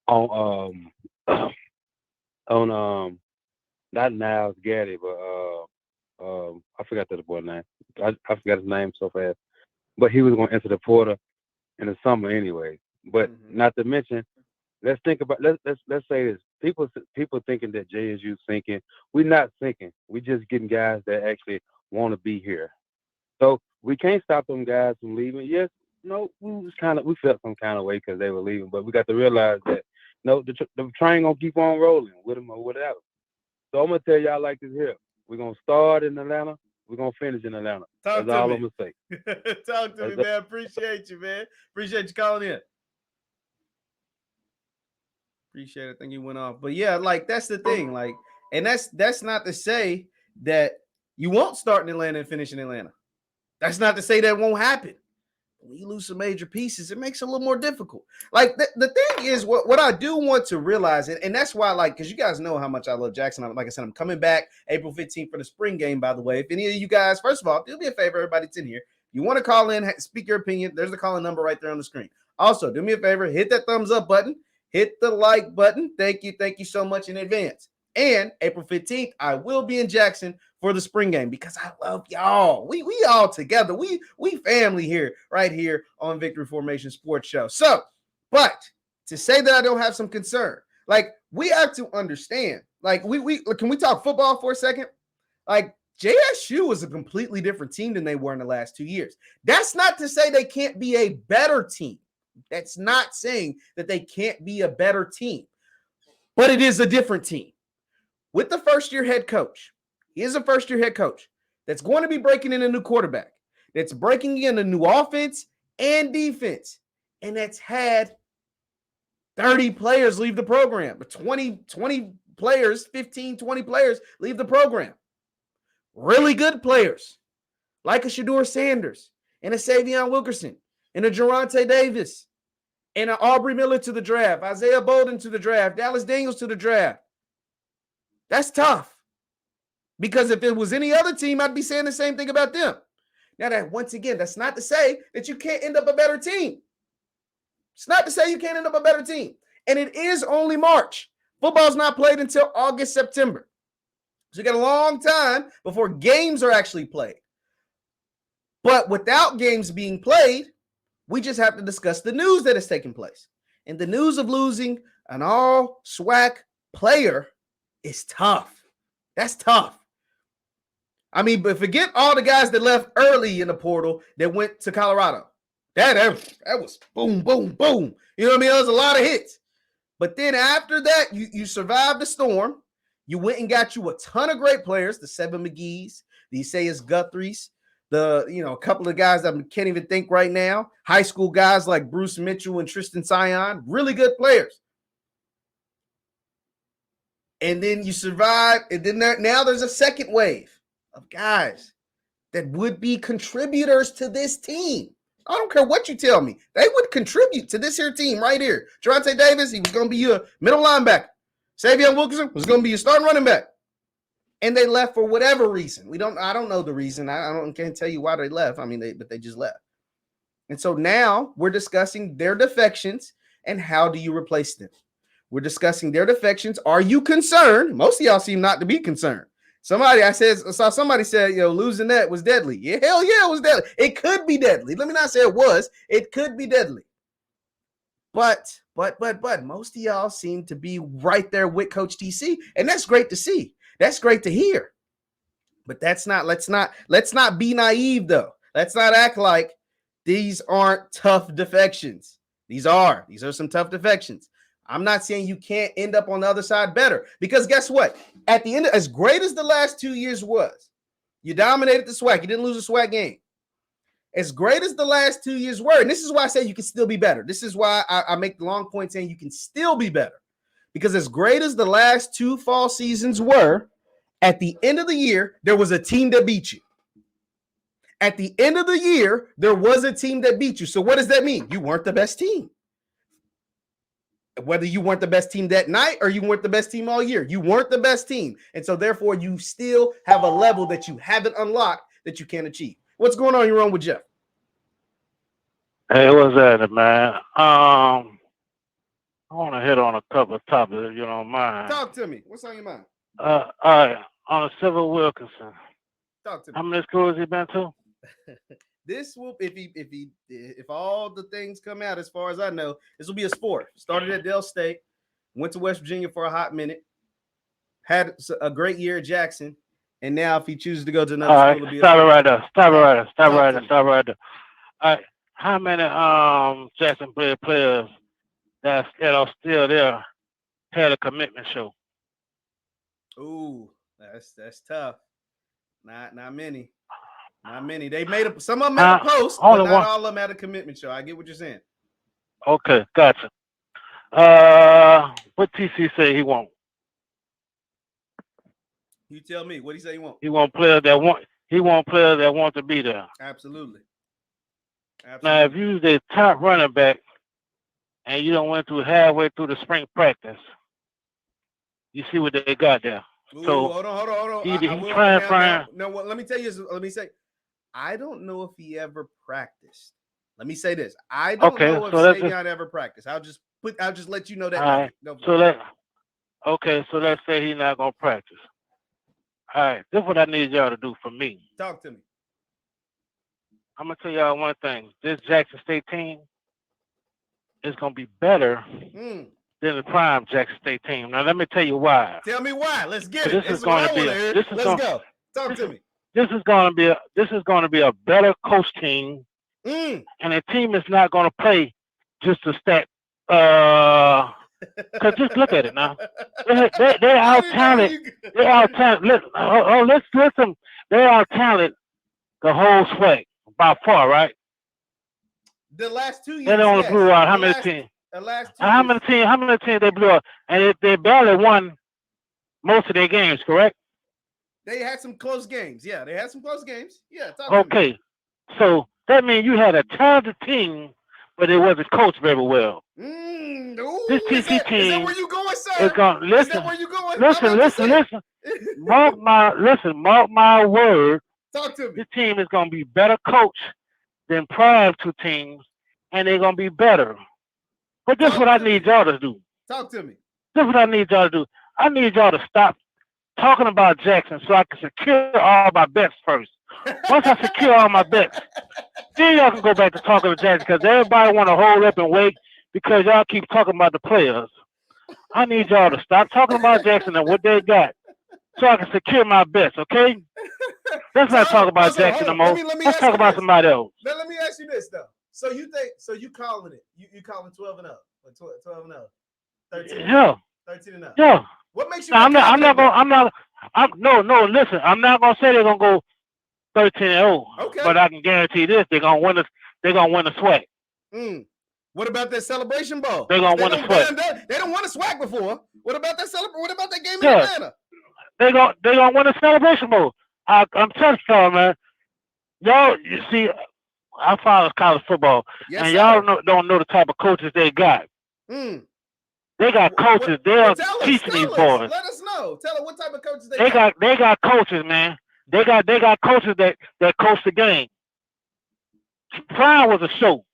on not Niles Gaddy, but I forgot the boy's name. I forgot his name so fast. But he was going to enter the portal in the summer anyway. But not to mention, let's think about let's say this. People thinking that JSU sinking. We're not sinking. We're just getting guys that actually want to be here. So we can't stop them guys from leaving. Yes, no, we felt some kind of way because they were leaving, but we got to realize that no, the train gonna keep on rolling with them or without them. So I'm gonna tell y'all like this here: we're gonna start in Atlanta, we're gonna finish in Atlanta. That's all I'm gonna say. Talk to me, man. Appreciate you, man. Appreciate you calling in. Appreciate it. I think he went off. But yeah, like that's the thing. Like, and that's not to say that you won't start in Atlanta and finish in Atlanta. That's not to say that won't happen. When you lose some major pieces, it makes it a little more difficult. Like the thing is, what I do want to realize, and that's why, like, because you guys know how much I love Jackson. Like I said, I'm coming back April 15th for the spring game, by the way. If any of you guys, first of all, do me a favor, everybody that's in here, you want to call in, speak your opinion, there's the calling number right there on the screen. Also, do me a favor, hit that thumbs up button, hit the like button. Thank you so much in advance. And April 15th, I will be in Jackson for the spring game because I love y'all. We all together. We family here, right here on Victory Formation Sports Show. So, but to say that I don't have some concern, like we have to understand, like can we talk football for a second? Like JSU was a completely different team than they were in the last 2 years. That's not to say they can't be a better team. That's not saying that they can't be a better team, but it is a different team. With the first-year head coach, he is a first-year head coach that's going to be breaking in a new quarterback, that's breaking in a new offense and defense, and that's had 30 players leave the program, but 20 players, 15, 20 players leave the program. Really good players, like a Shedeur Sanders and a Savion Wilkerson and a Geronte Davis and an Aubrey Miller to the draft, Isaiah Bolden to the draft, Dallas Daniels to the draft. That's tough. Because if it was any other team, I'd be saying the same thing about them. Now, that once again, that's not to say that you can't end up a better team. It's not to say you can't end up a better team. And it is only March. Football's not played until August, September. So you got a long time before games are actually played. But without games being played, we just have to discuss the news that has taken place. And the news of losing an all SWAC player is tough. That's tough. I mean, but forget all the guys that left early in the portal that went to Colorado. That was boom, boom, boom. You know what I mean? There was a lot of hits. But then after that, you survived the storm. You went and got you a ton of great players, the Seven McGee's, the Isaias Guthries, a couple of guys that I can't even think right now. High school guys like Bruce Mitchell and Tristan Sion, really good players. And then you survive, and then now there's a second wave of guys that would be contributors to this team. I don't care what you tell me. They would contribute to this here team right here. Geronte Davis, he was going to be your middle linebacker. Savion Wilkerson was going to be your starting running back. And they left for whatever reason. I don't know the reason. I can't tell you why they left. I mean, but they just left. And so now we're discussing their defections and how do you replace them? We're discussing their defections. Are you concerned? Most of y'all seem not to be concerned. I saw somebody said, losing that was deadly. Yeah, hell yeah, it was deadly. It could be deadly. Let me not say it was. It could be deadly. But most of y'all seem to be right there with Coach TC, and that's great to see. That's great to hear. But let's not be naive though. Let's not act like these aren't tough defections. These are some tough defections. I'm not saying you can't end up on the other side better, because guess what? At the end, as great as the last 2 years was, you dominated the SWAC. You didn't lose a SWAC game. As great as the last 2 years were, and this is why I say you can still be better. This is why I make the long point saying you can still be better, because as great as the last two fall seasons were, at the end of the year, there was a team that beat you. At the end of the year, there was a team that beat you. So what does that mean? You weren't the best team. Whether you weren't the best team that night or you weren't the best team all year, you weren't the best team. And so therefore you still have a level that you haven't unlocked that you can't achieve. What's going on? You're on with Jeff. Hey, what's that, man? I want to hit on a couple of topics if you don't mind. Talk to me. What's on your mind? All right, on a Civil Wilkinson. Talk to me. How many schools he been to? This will, if all the things come out as far as I know, this will be a sport. Started at Dell State, went to West Virginia for a hot minute, had a great year at Jackson, And now, if he chooses to go to All another right, school, it'll be stop it right there. Stop it Talk- right there. Stop it talk right to there. me. Stop it right there. All right, how many Jacksonville players that are still there had a commitment show? Ooh, that's tough. Not many. Not many. They made some of them at a post, but Only not one. all of them at a commitment show. I get what you're saying. Okay, gotcha. What TC say he want? You tell me. What do you say you want? He want players that want. He want players that want to be there. Absolutely. Now, if you the top running back and you don't went through halfway through the spring practice, you see what they got there. Ooh, So hold on. Either I he will. trying. No, what? Let me tell you. Let me say. I don't know if he ever practiced. Let me say this. I don't know if Savion ever practiced. I'll just let you know that. All right. So let's say he's not gonna practice. All right. This is what I need y'all to do for me. Talk to me. I'm gonna tell y'all one thing. This Jackson State team is gonna be better than the prime Jackson State team. Now let me tell you why. Tell me why. Let's get it. This is going to be. Let's go. Talk to me. This is going to be a better coach team, and the team is not going to play just to stack. Cause just look at it now. They're out talented. They're out talented. Listen. They're out talented. The whole SWAC by far, right? The last 2 years. They only blew out how many teams? How many teams they blew out? And they barely won most of their games, correct? They had some close games. Yeah, they had some close games. Yeah. Okay. So that means you had a talented team, but it wasn't coached very well. This TC team. Is that where you going, sir? Is that where you going? Listen. Mark my word. Talk to me. This team is going to be better coached than prior two teams, and they're going to be better. But this is what I need y'all to do. Talk to me. This is what I need y'all to do. I need y'all to stop talking about Jackson so I can secure all my bets first. Once I secure all my bets, then y'all can go back to talking to Jackson because everybody want to hold up and wait because y'all keep talking about the players. I need y'all to stop talking about Jackson and what they got so I can secure my bets, okay? Let's not talk about Jackson no more. Let's talk about somebody else. Now, let me ask you this, though. So you calling it? You calling 12 and up? 12 and up? 13 and up? 13 and up? Yeah. What makes you? Listen. I'm not gonna say they're gonna go 13-0. Okay. But I can guarantee this: they're gonna win the SWAC. What about that Celebration Bowl? They're gonna win the SWAC. They don't won a SWAC before. What about that What about that game in Atlanta? They're gonna win the Celebration Bowl. I'm telling y'all, man. Y'all, you see, I follow college football, and y'all don't know the type of coaches they got. They got coaches. They're teaching these boys. Let us know. Tell them what type of coaches they got. They got coaches, man. They got coaches that coach the game. Prime was a show.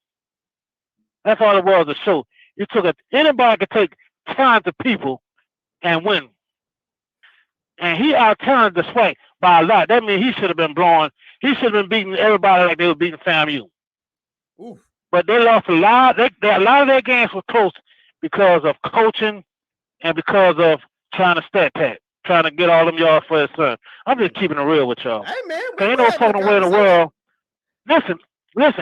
That's all it was, a show. You took anybody could take talented people and win. And he out-talented the SWAC by a lot. That means he should have been blowing. He should have been beating everybody like they were beating FAMU. But they lost a lot. A lot of their games were close because of coaching and because of trying to stat pack, trying to get all them yards for his son. I'm just keeping it real with y'all. Hey, man. Ain't no fucking way in the world. Listen,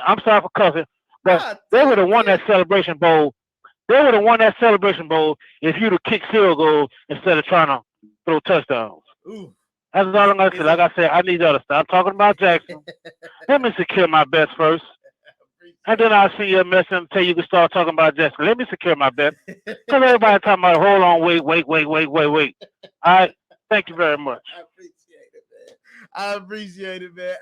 I'm sorry for cussing, but they would have won that Celebration Bowl. They would have won that Celebration Bowl if you'd have kicked field goals instead of trying to throw touchdowns. That's all I'm going to say. Like I said, I need y'all to stop talking about Jackson. Let me secure my bets first. And then I'll send you a message until you can start talking about Jackson. Let me secure my bet. Because everybody talking about, hold on, wait. All right. Thank you very much. I appreciate it, man.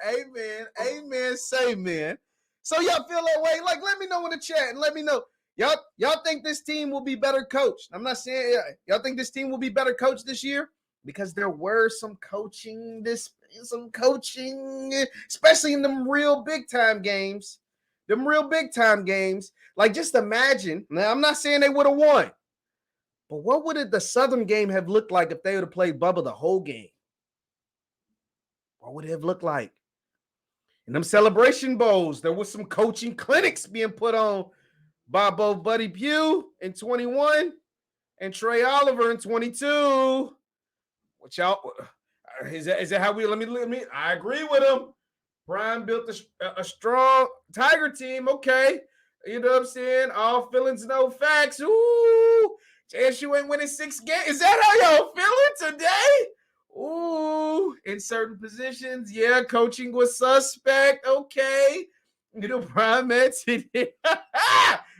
Amen. Say, man. So y'all feel that way? Like, let me know in the chat and let me know. Y'all think this team will be better coached? I'm not saying y'all think this team will be better coached this year? Because there were some coaching, especially in them real big time games. Like, just imagine. Now, I'm not saying they would have won, but what would the Southern game have looked like if they would have played Bubba the whole game? What would it have looked like? In them Celebration Bowls, there was some coaching clinics being put on by both Buddy Pugh in 21 and Trey Oliver in 22. What y'all? Is that how we? Let me. I agree with him. Prime built a strong Tiger team. Okay, you know what I'm saying? All feelings, no facts. Ooh, JSU ain't winning 6 games. Is that how y'all feeling today? Ooh, in certain positions, yeah, coaching was suspect. Okay, you know, Prime mentioned it.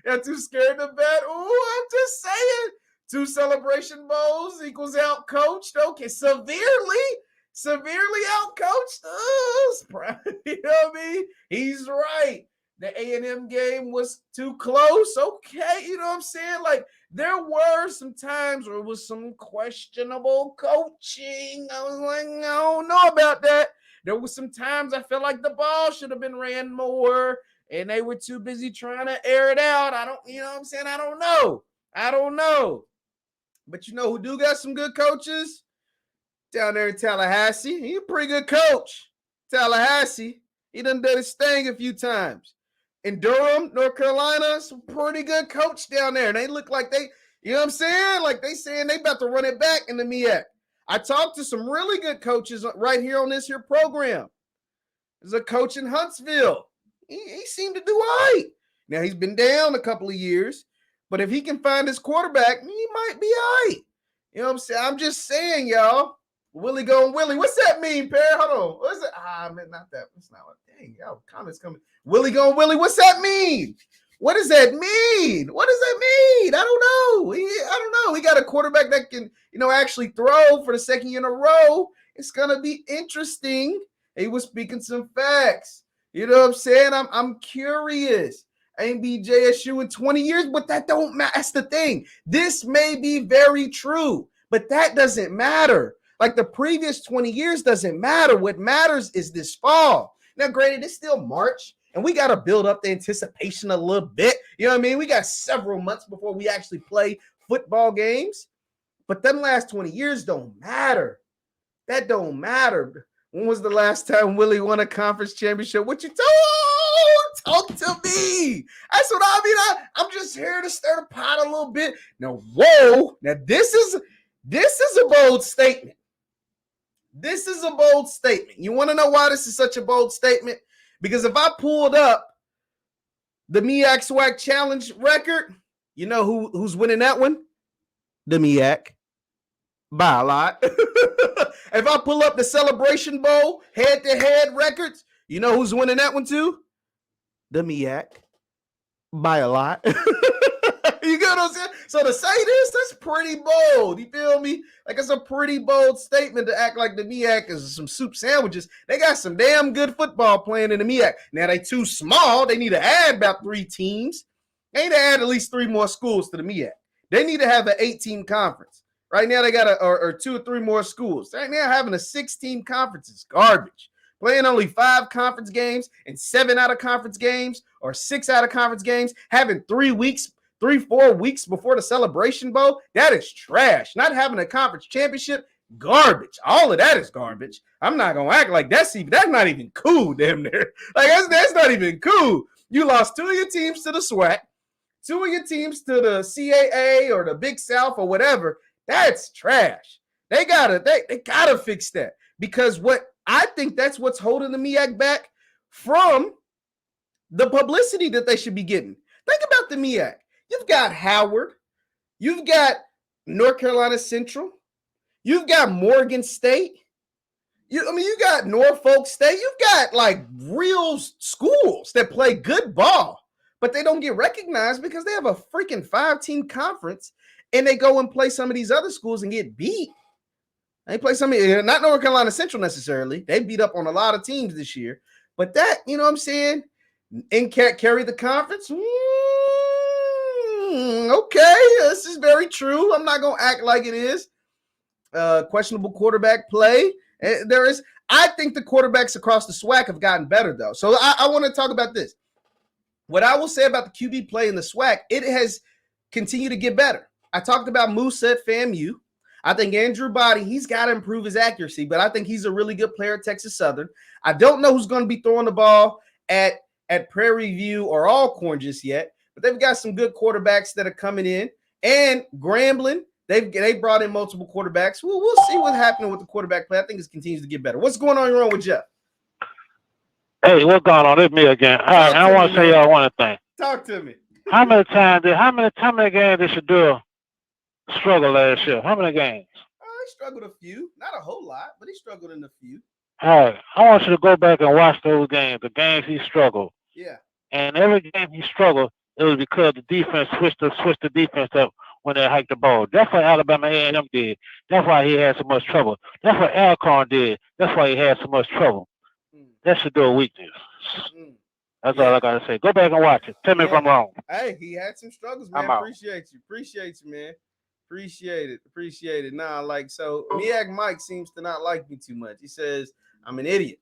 You're too scared to bet. Ooh, I'm just saying. 2 celebration bowls equals out coached. Okay, severely out coached. You know what I mean? He's right. The A&M game was too close. Okay, you know what I'm saying? Like, there were some times where it was some questionable coaching. I was like, I don't know about that. There was some times I felt like the ball should have been ran more, and they were too busy trying to air it out. You know what I'm saying? I don't know. But you know who do got some good coaches? Down there in Tallahassee. He's a pretty good coach. Tallahassee. He done his thing a few times. In Durham, North Carolina, some pretty good coach down there. And they look like they, you know what I'm saying? Like they saying they about to run it back in the MEAC. I talked to some really good coaches right here on this here program. There's a coach in Huntsville. He seemed to do all right. Now, he's been down a couple of years. But if he can find his quarterback, he might be all right. You know what I'm saying? I'm just saying, y'all. Willie going Willie. What's that mean, Perry? Hold on. What's it? Man, not that. That's not what. Dang, y'all comments coming. Willie going Willie. What's that mean? What does that mean? What does that mean? I don't know. I don't know. He got a quarterback that can, actually throw for the second year in a row. It's gonna be interesting. He was speaking some facts. You know what I'm saying? I'm curious. Ain't be JSU in 20 years, but that don't matter. That's the thing. This may be very true, but that doesn't matter. Like the previous 20 years doesn't matter. What matters is this fall. Now, granted, it's still March, and we got to build up the anticipation a little bit. You know what I mean? We got several months before we actually play football games, but them last 20 years don't matter. That don't matter. When was the last time Willie won a conference championship? What you told? Talk to me. That's what I mean. I'm just here to stir the pot a little bit. Now, whoa. Now, this is a bold statement. This is a bold statement. You want to know why this is such a bold statement? Because if I pulled up the MEAC SWAC Challenge record, you know who's winning that one? The MEAC. By a lot. If I pull up the Celebration Bowl head-to-head records, you know who's winning that one too? The MEAC. By a lot. You get what I'm saying? So to say this, that's pretty bold. You feel me? Like it's a pretty bold statement to act like the MEAC is some soup sandwiches. They got some damn good football playing in the MEAC. Now they too small. They need to add about 3 teams. They need to add at least 3 more schools to the MEAC. They need to have an 8-team conference. Right now they got or 2 or 3 more schools. Right now having a 6-team conference is garbage. Playing only 5 conference games and 7 out of conference games or 6 out of conference games, having 4 weeks before the Celebration Bowl, that is trash. Not having a conference championship, garbage. All of that is garbage. I'm not gonna act like that's not even cool, damn near. Like that's not even cool. You lost 2 of your teams to the SWAC, 2 of your teams to the CAA or the Big South or whatever. That's trash. They gotta fix that, because what I think that's what's holding the MEAC back from the publicity that they should be getting. Think about the MEAC. You've got Howard. You've got North Carolina Central. You've got Morgan State. You got Norfolk State. You've got like real schools that play good ball, but they don't get recognized because they have a freaking 5-team conference and they go and play some of these other schools and get beat. They play not North Carolina Central necessarily. They beat up on a lot of teams this year, but that, you know what I'm saying? And can't carry the conference. Okay, this is very true. I'm not going to act like it is. Questionable quarterback play. I think the quarterbacks across the SWAC have gotten better, though. So I want to talk about this. What I will say about the QB play in the SWAC, it has continued to get better. I talked about Musa at FAMU. I think Andrew Body, he's got to improve his accuracy, but I think he's a really good player at Texas Southern. I don't know who's going to be throwing the ball at Prairie View or Alcorn just yet, but they've got some good quarterbacks that are coming in. And Grambling, They brought in multiple quarterbacks. We'll see what's happening with the quarterback play. I think it continues to get better. What's going on wrong with Jeff? Hey, what's going on? It's me again. All right, I want to say y'all one thing. Talk to me. How many games did Shador struggle last year? How many games? He struggled a few, not a whole lot, but he struggled in a few. All right, I want you to go back and watch those games, the games he struggled. Yeah. And every game he struggled, it was because the defense switched the defense up when they hiked the ball. That's what Alabama A&M did. That's why he had so much trouble. That's what Alcorn did. That's why he had so much trouble. That should do a weakness. That's all I gotta say. Go back and watch it. Tell me if I'm wrong. Hey, he had some struggles, man. Appreciate you, man. Appreciate it. Nah, like, so Miak Mike seems to not like me too much. He says I'm an idiot.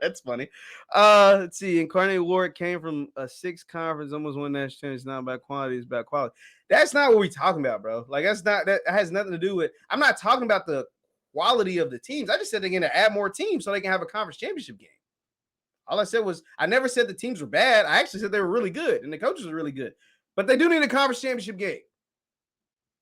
That's funny. Let's see. Incarnate Ward came from a 6 conference, almost won national championship. It's not about quantity, it's about quality. That's not what we're talking about, bro. Like, that has nothing to do with. I'm not talking about the quality of the teams. I just said they're going to add more teams so they can have a conference championship game. All I said was, I never said the teams were bad. I actually said they were really good and the coaches were really good. But they do need a conference championship game.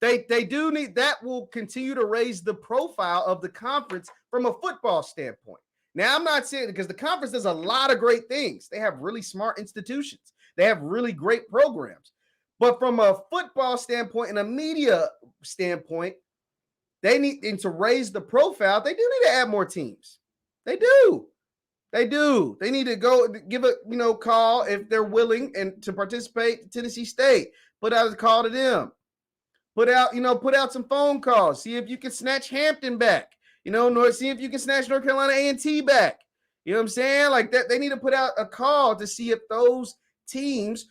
They do need, that will continue to raise the profile of the conference from a football standpoint. Now, I'm not saying, because the conference does a lot of great things. They have really smart institutions. They have really great programs. But from a football standpoint and a media standpoint, they need, and to raise the profile, they do need to add more teams. They do. They need to go give a call if they're willing and to participate. Tennessee State, put out a call to them. Put out some phone calls. See if you can snatch Hampton back. See if you can snatch North Carolina A&T back. You know what I'm saying? Like that, they need to put out a call to see if those teams,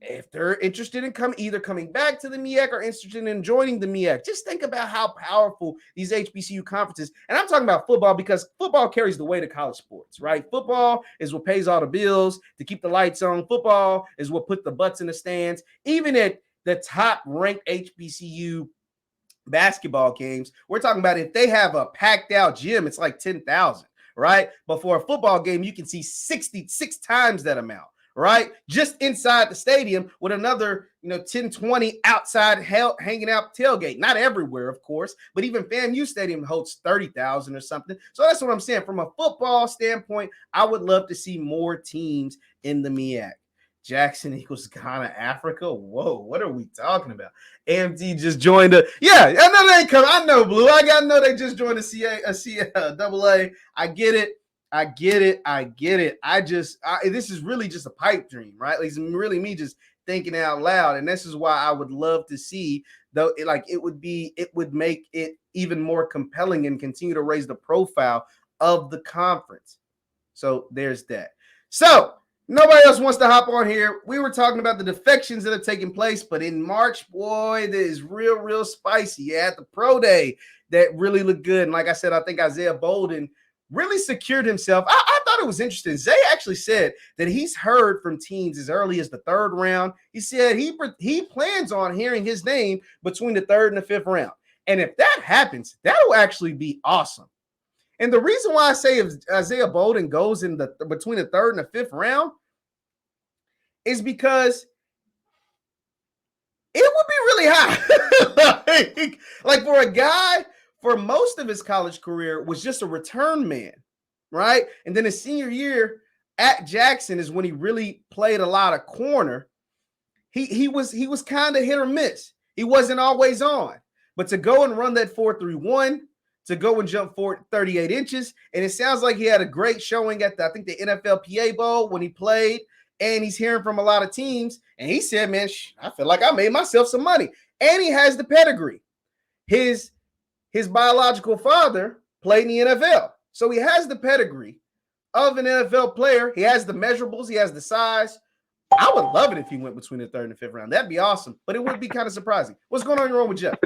if they're interested in either coming back to the MEAC or interested in joining the MEAC. Just think about how powerful these HBCU conferences, and I'm talking about football because football carries the weight of college sports, right? Football is what pays all the bills to keep the lights on. Football is what put the butts in the stands. Even at the top-ranked HBCU basketball games, we're talking about if they have a packed-out gym, it's like 10,000, right? But for a football game, you can see 66 times that amount. Right? Just inside the stadium with another, 10, 20 outside hanging out tailgate. Not everywhere, of course, but even FAMU Stadium holds 30,000 or something. So that's what I'm saying. From a football standpoint, I would love to see more teams in the MEAC. Jackson equals Ghana, Africa. Whoa, what are we talking about? AMT just joined I know they ain't coming. I know, Blue. I know they just joined a AA. I get it. This is really just a pipe dream, right? Like, it's really me just thinking out loud. And this is why I would love to see, though, it would make it even more compelling and continue to raise the profile of the conference. So there's that. So nobody else wants to hop on here. We were talking about the defections that are taking place, but in March, boy, that is real spicy. You had the pro day that really looked good. And like I said, I think Isaiah Bolden really secured himself. I thought it was interesting. Zay actually said that he's heard from teams as early as the 3rd round. He said he plans on hearing his name between the 3rd and the 5th round. And if that happens, that'll actually be awesome. And the reason why I say if Isaiah Bolden goes in between the 3rd and the 5th round is because it would be really high. like for a guy, for most of his college career, was just a return man, right? And then his senior year at Jackson is when he really played a lot of corner. He was kind of hit or miss. He wasn't always on. But to go and run that 4.31, to go and jump 38 inches, and it sounds like he had a great showing at the NFLPA Bowl when he played, and he's hearing from a lot of teams, and he said, man, I feel like I made myself some money. And he has the pedigree. His biological father played in the NFL. So he has the pedigree of an NFL player. He has the measurables. He has the size. I would love it if he went between the 3rd and the 5th round. That'd be awesome. But it would be kind of surprising. What's going on wrong with Jeff?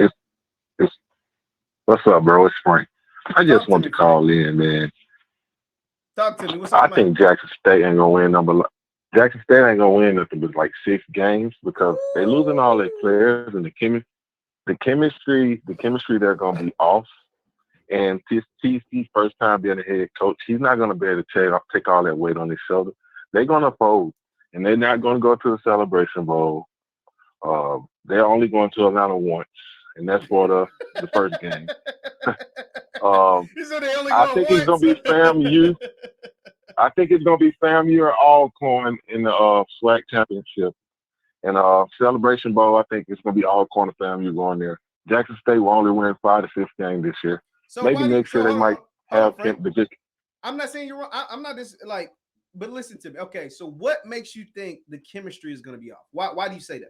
What's up, bro? It's Frank. I just want to call in, man. Talk to me. What's up, I think Jackson State ain't going to win Jackson State ain't going to win nothing but like 6 games because they're losing all their players and the chemistry they're going to be off. And TC's first time being a head coach, he's not going to be able to take all that weight on his shoulder. They're going to fold, and they're not going to go to the Celebration Bowl. They're only going to Atlanta once, and that's for the first game. I think it's gonna be FAMU. I think it's gonna be FAMU or Alcorn in the SWAC championship. And Celebration Bowl, I think it's gonna be Alcorn and FAMU going there. Jackson State will only win 5 to 6 games this year. So maybe next year they might have the. I'm not saying you're wrong. I'm not just like, but listen to me. Okay, so what makes you think the chemistry is going to be off? Why do you say that?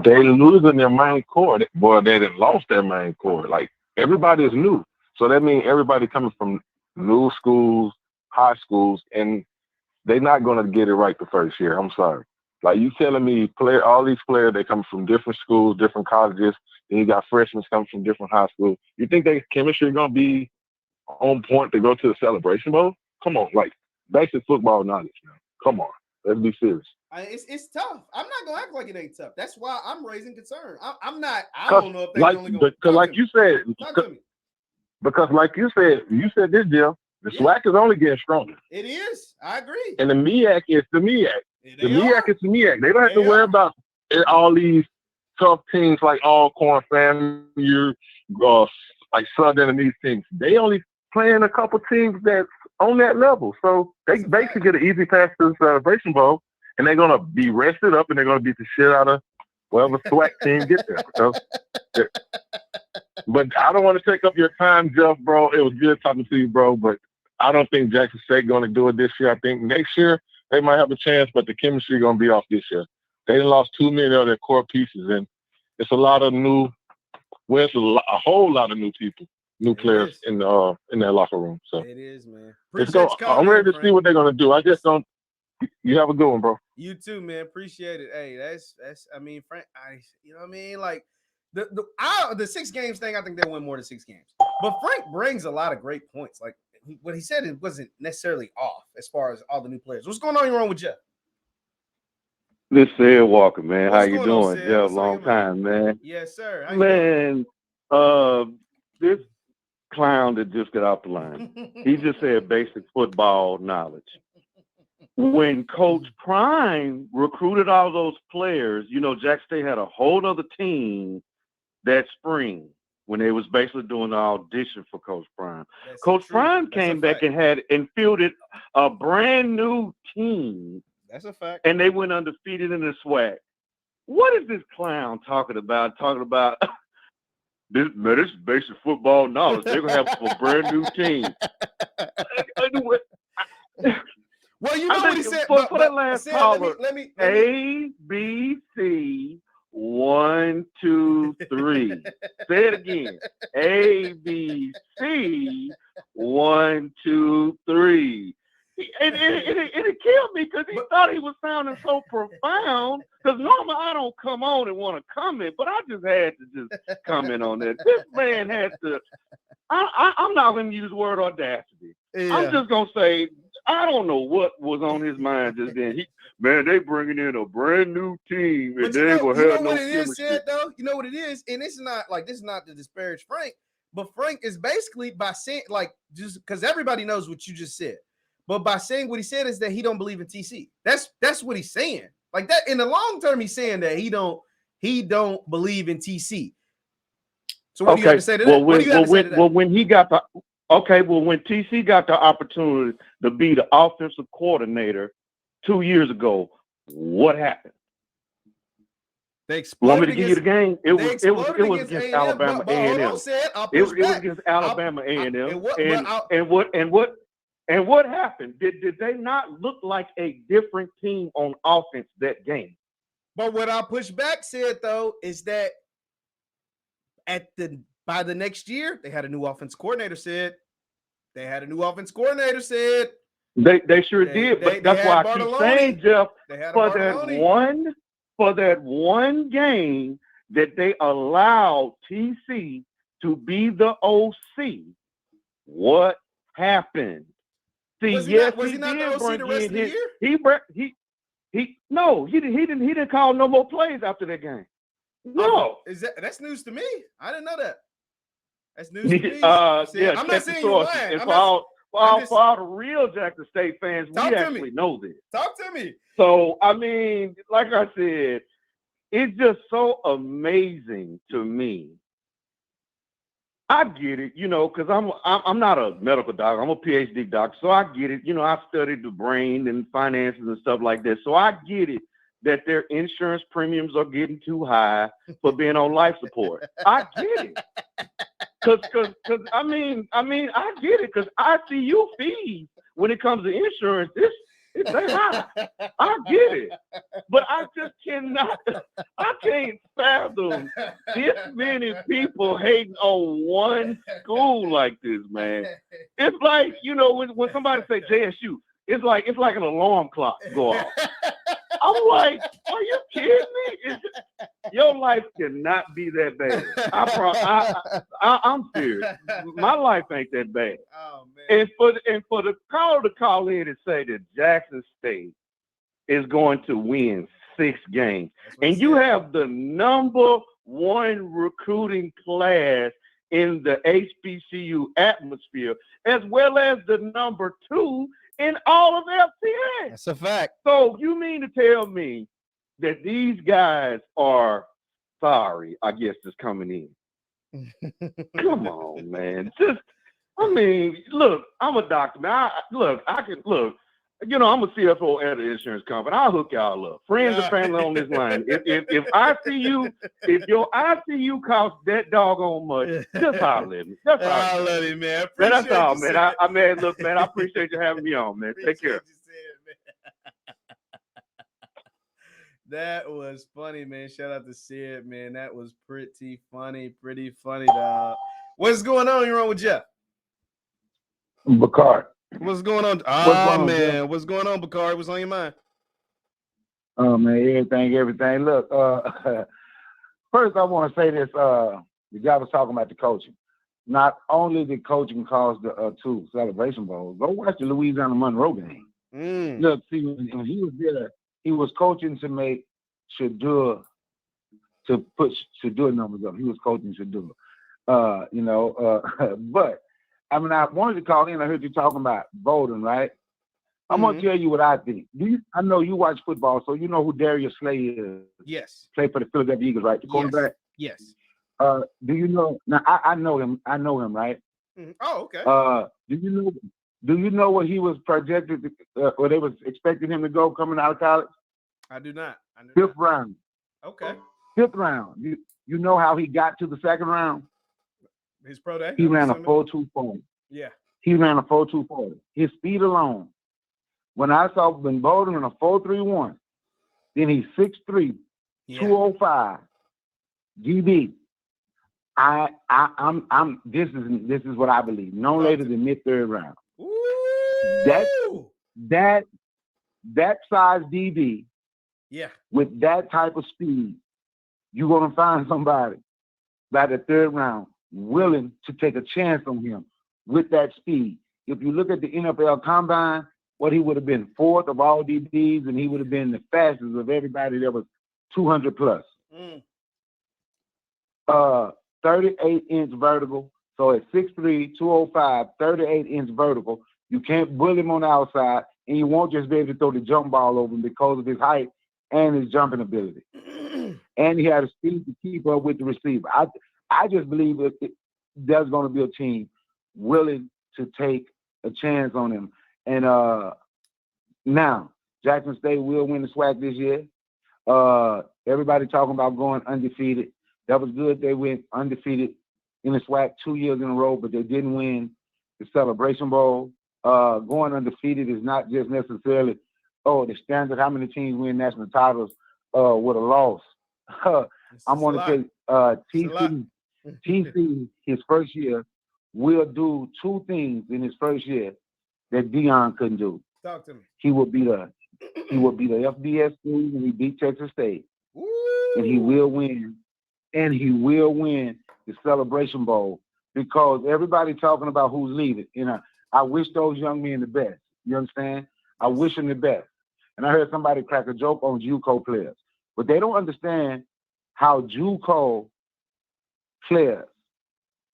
They losing their main core. Boy, they done lost their main core. Like everybody is new, so that means everybody coming from new schools, high schools, and they're not going to get it right the first year. I'm sorry. Like you telling me, all these players, they come from different schools, different colleges. Then you got freshmen coming from different high schools. You think their chemistry going to be on point to go to the Celebration Bowl? Come on, like basic football knowledge, man. Come on, let's be serious. It's tough. I'm not gonna act like it ain't tough. That's why I'm raising concern. I'm not. I don't know if they're only going. Because like you said, because like you said this deal. The SWAC is only getting stronger. It is. I agree. And the MEAC is the MEAC. The MEAC is the MEAC. They don't have to worry about all these tough teams like Alcorn, FAMU, like Southern and these teams. They only playing a couple teams that's on that level. So they basically get an easy pass to the Celebration Bowl, and they're going to be rested up, and they're going to beat the shit out of whatever SWAC team gets there. So, but I don't want to take up your time, Jeff, bro. It was good talking to you, bro, but I don't think Jackson State going to do it this year. I think next year they might have a chance, but the chemistry going to be off this year. They lost too many of their core pieces, and it's a lot of new. Well, it's a whole lot of new people, new players in that locker room. So it is, man. I'm ready to see what they're going to do. I just don't. You have a good one, bro. You too, man. Appreciate it. Hey, that's. I mean, Frank. You know what I mean? Like the 6 games thing. I think they'll win more than 6 games. But Frank brings a lot of great points. Like what he said, it wasn't necessarily off as far as all the new players. What's going on wrong with Jeff? This is Ed Walker, man. What's How you doing, Jeff? Long time, man. Yes, sir. Man, this clown that just got off the line, he just said basic football knowledge. When Coach Prime recruited all those players, you know, Jack State had a whole other team that spring when they was basically doing the audition for Coach Prime. Coach Prime came back and fielded a brand new team. That's a fact. And they went undefeated in the SWAC. What is this clown talking about? This is basic football knowledge. They're gonna have a brand new team. Well, you know what he said. For that last caller, let me. A, B, C, 1, 2, 3. Say it again. A, B, C, 1, 2, 3. And it killed me because he thought he was sounding so profound. Because normally I don't come on and want to comment, but I just had to just comment on that. This man has to. I'm not going to use the word audacity. Yeah. I'm just going to say I don't know what was on his mind just then. They bringing in a brand new team and they ain't gonna have no chemistry. You know what it is, and it's not like this is not to disparage Frank, but Frank is basically by saying like just because everybody knows what you just said. But by saying what he said is that he don't believe in TC. That's what he's saying. Like that in the long term, he's saying that he don't believe in TC. So what do you have to say to that? When TC got the opportunity to be the offensive coordinator 2 years ago, what happened? They exploded. Want me to give you the game? It was against Alabama A&M. It was against Alabama A&M. And what happened? Did they not look like a different team on offense that game? But what I push back said though is that by the next year they had a new offense coordinator. Said they they sure did. But that's why I keep saying, Jeff, for that one game that they allowed TC to be the OC, what happened? See, was he not the OC the rest of the year? He didn't call no more plays after that game. No. That's news to me? I didn't know that. That's news to me. I'm not saying you're lying. For all the real Jackson State fans, we actually know this. Talk to me. So, I mean, like I said, it's just so amazing to me. I get it, because I'm not a medical doctor. I'm a PhD doctor, so I get it. I studied the brain and finances and stuff like that, so I get it that their insurance premiums are getting too high for being on life support. I get it, cause I get it, cause ICU fees when it comes to insurance, it's that high. I get it, but I just I can't fathom this many people hating on one school like this, man. It's like, when somebody say JSU, it's like an alarm clock go off. I'm like, are you kidding me? Your life cannot be that bad. I'm serious. My life ain't that bad. Oh, man. And for the caller to call in and say that Jackson State is going to win 6 games, and you have the number 1 recruiting class in the HBCU atmosphere, as well as the number 2 in all of FCA. That's a fact. So you mean to tell me that these guys are sorry, I guess, just coming in? Come on, man. Look, I'm a doctor, man. I'm a CFO at an insurance company. I'll hook y'all up. Friends and family on this line. If your ICU costs that doggone much, just holler at me. That's all. I love it, man. That's all, man. I appreciate you having me on, man. Take care. That was funny, man. Shout out to Sid, man. That was pretty funny, dog. What's going on? You're on with Jeff. Bakar. What's going on? Man. What's going on, Bakari? What's on your mind? Oh, man, everything. Look, first I want to say this. The guy was talking about the coaching. Not only did coaching cause the 2 Celebration Bowls, go watch the Louisiana Monroe game. Look, see, when he was there, he was coaching to make Shadur, to put Shadur numbers up. He was coaching Shadur. But I wanted to call in. I heard you talking about Bowden, right? I'm gonna tell you what I think. I know you watch football, so you know who Darius Slay is. Yes. Played for the Philadelphia Eagles, right? The quarterback. Yes. Do you know? Now I know him. I know him, right? Oh, okay. Do you know what he was projected to, or they was expecting him to go coming out of college? I do not. 5th round. Okay. 5th round. You know how he got to the 2nd round? His pro day. He ran a 4.240. Yeah. He ran a 4.240. His speed alone. When Bowden in a 4.31, then he's 6'3", 205, DB. This is what I believe. No later than mid-3rd round. Ooh. That size DB. Yeah. With that type of speed, you're gonna find somebody by the 3rd round willing to take a chance on him with that speed. If you look at the NFL Combine, what he would have been 4th of all DBs, and he would have been the fastest of everybody that was 200 plus. 38-inch vertical. So at 6'3", 205, 38-inch vertical. You can't bully him on the outside, and you won't just be able to throw the jump ball over him because of his height and his jumping ability. And he had a speed to keep up with the receiver. I just believe that there's going to be a team willing to take a chance on him. And now, Jackson State will win the SWAC this year. Everybody talking about going undefeated. That was good. They went undefeated in the SWAC 2 years in a row, but they didn't win the Celebration Bowl. Going undefeated is not just necessarily, the standard, how many teams win national titles with a loss. I'm going to say TC, his first year, will do 2 things in his first year that Dion couldn't do. Talk to me. He will be the FBS team, and he beat Texas State. Woo! And he will win. And he will win the Celebration Bowl, because everybody talking about who's leaving. I wish those young men the best. You understand? I wish them the best. And I heard somebody crack a joke on JUCO players, but they don't understand how JUCO players,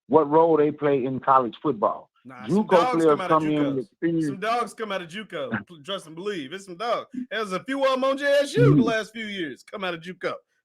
what role they play in college football. JUCO players come in with experience. Some dogs come out of JUCO. Trust and believe. It's some dogs. There's a few of them on JSU the last few years come out of JUCO.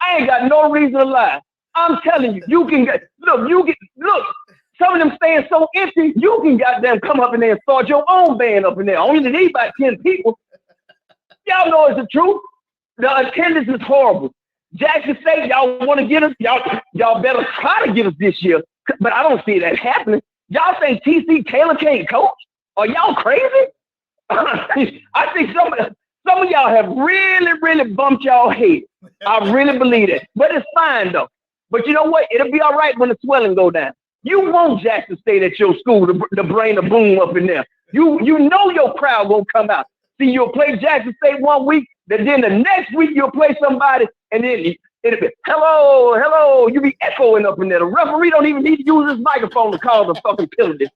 I ain't got no reason to lie. I'm telling you, you can get look. Some of them stands so empty, you can goddamn come up in there and start your own band up in there. Only need about 10 people. Y'all know it's the truth. The attendance is horrible. Jackson State, y'all want to get us? Y'all better try to get us this year. But I don't see that happening. Y'all think TC Taylor can't coach? Are y'all crazy? I think some of y'all have really bumped y'all head. I really believe it. But it's fine though. But you know what? It'll be all right when the swelling go down. You want Jackson State at your school to bring the boom up in there. You know your crowd gonna come out. See, you'll play Jackson State one week, then the next week you'll play somebody, and then it'll be hello. You be echoing up in there. The referee don't even need to use his microphone to call the fucking penalty.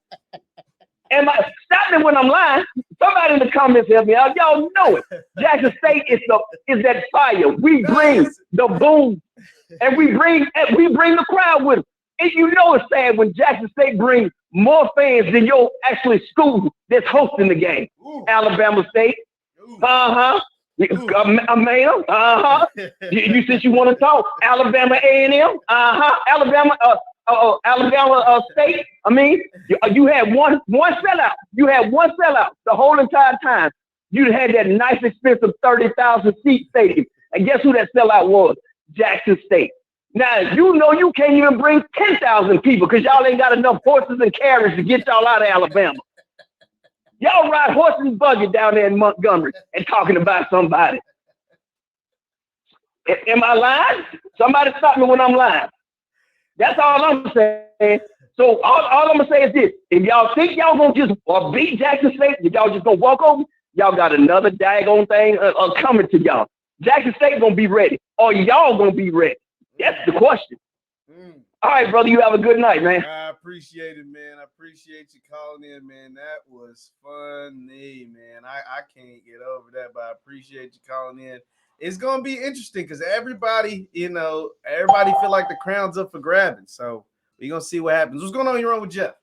And stop me when I'm lying. Somebody in the comments help me out. Y'all know it. Jackson State is that fire. We bring the boom, and we bring the crowd with us. And you know it's sad when Jackson State brings more fans than your actually school that's hosting the game. Ooh. Alabama State. Uh-huh. Amanda. Uh-huh. You since you want to talk. Alabama A&M. Uh-huh. Alabama State. I mean, you had one sellout. You had one sellout the whole entire time. You had that nice, expensive 30,000 seat stadium. And guess who that sellout was? Jackson State. Now, you know you can't even bring 10,000 people because y'all ain't got enough horses and carriages to get y'all out of Alabama. Y'all ride horses and buggy down there in Montgomery and talking about somebody. Am I lying? Somebody stop me when I'm lying. That's all I'm saying. So all I'm going to say is this. If y'all think y'all going to just beat Jackson State, if y'all just going to walk over, y'all got another daggone thing coming to y'all. Jackson State going to be ready. Or y'all going to be ready. That's the question. All right, brother. You have a good night, man. I appreciate it, man. I appreciate you calling in, man. That was funny, man. I can't get over that, but I appreciate you calling in. It's going to be interesting because everybody feel like the crown's up for grabbing. So we're going to see what happens. What's going on here with Jeff?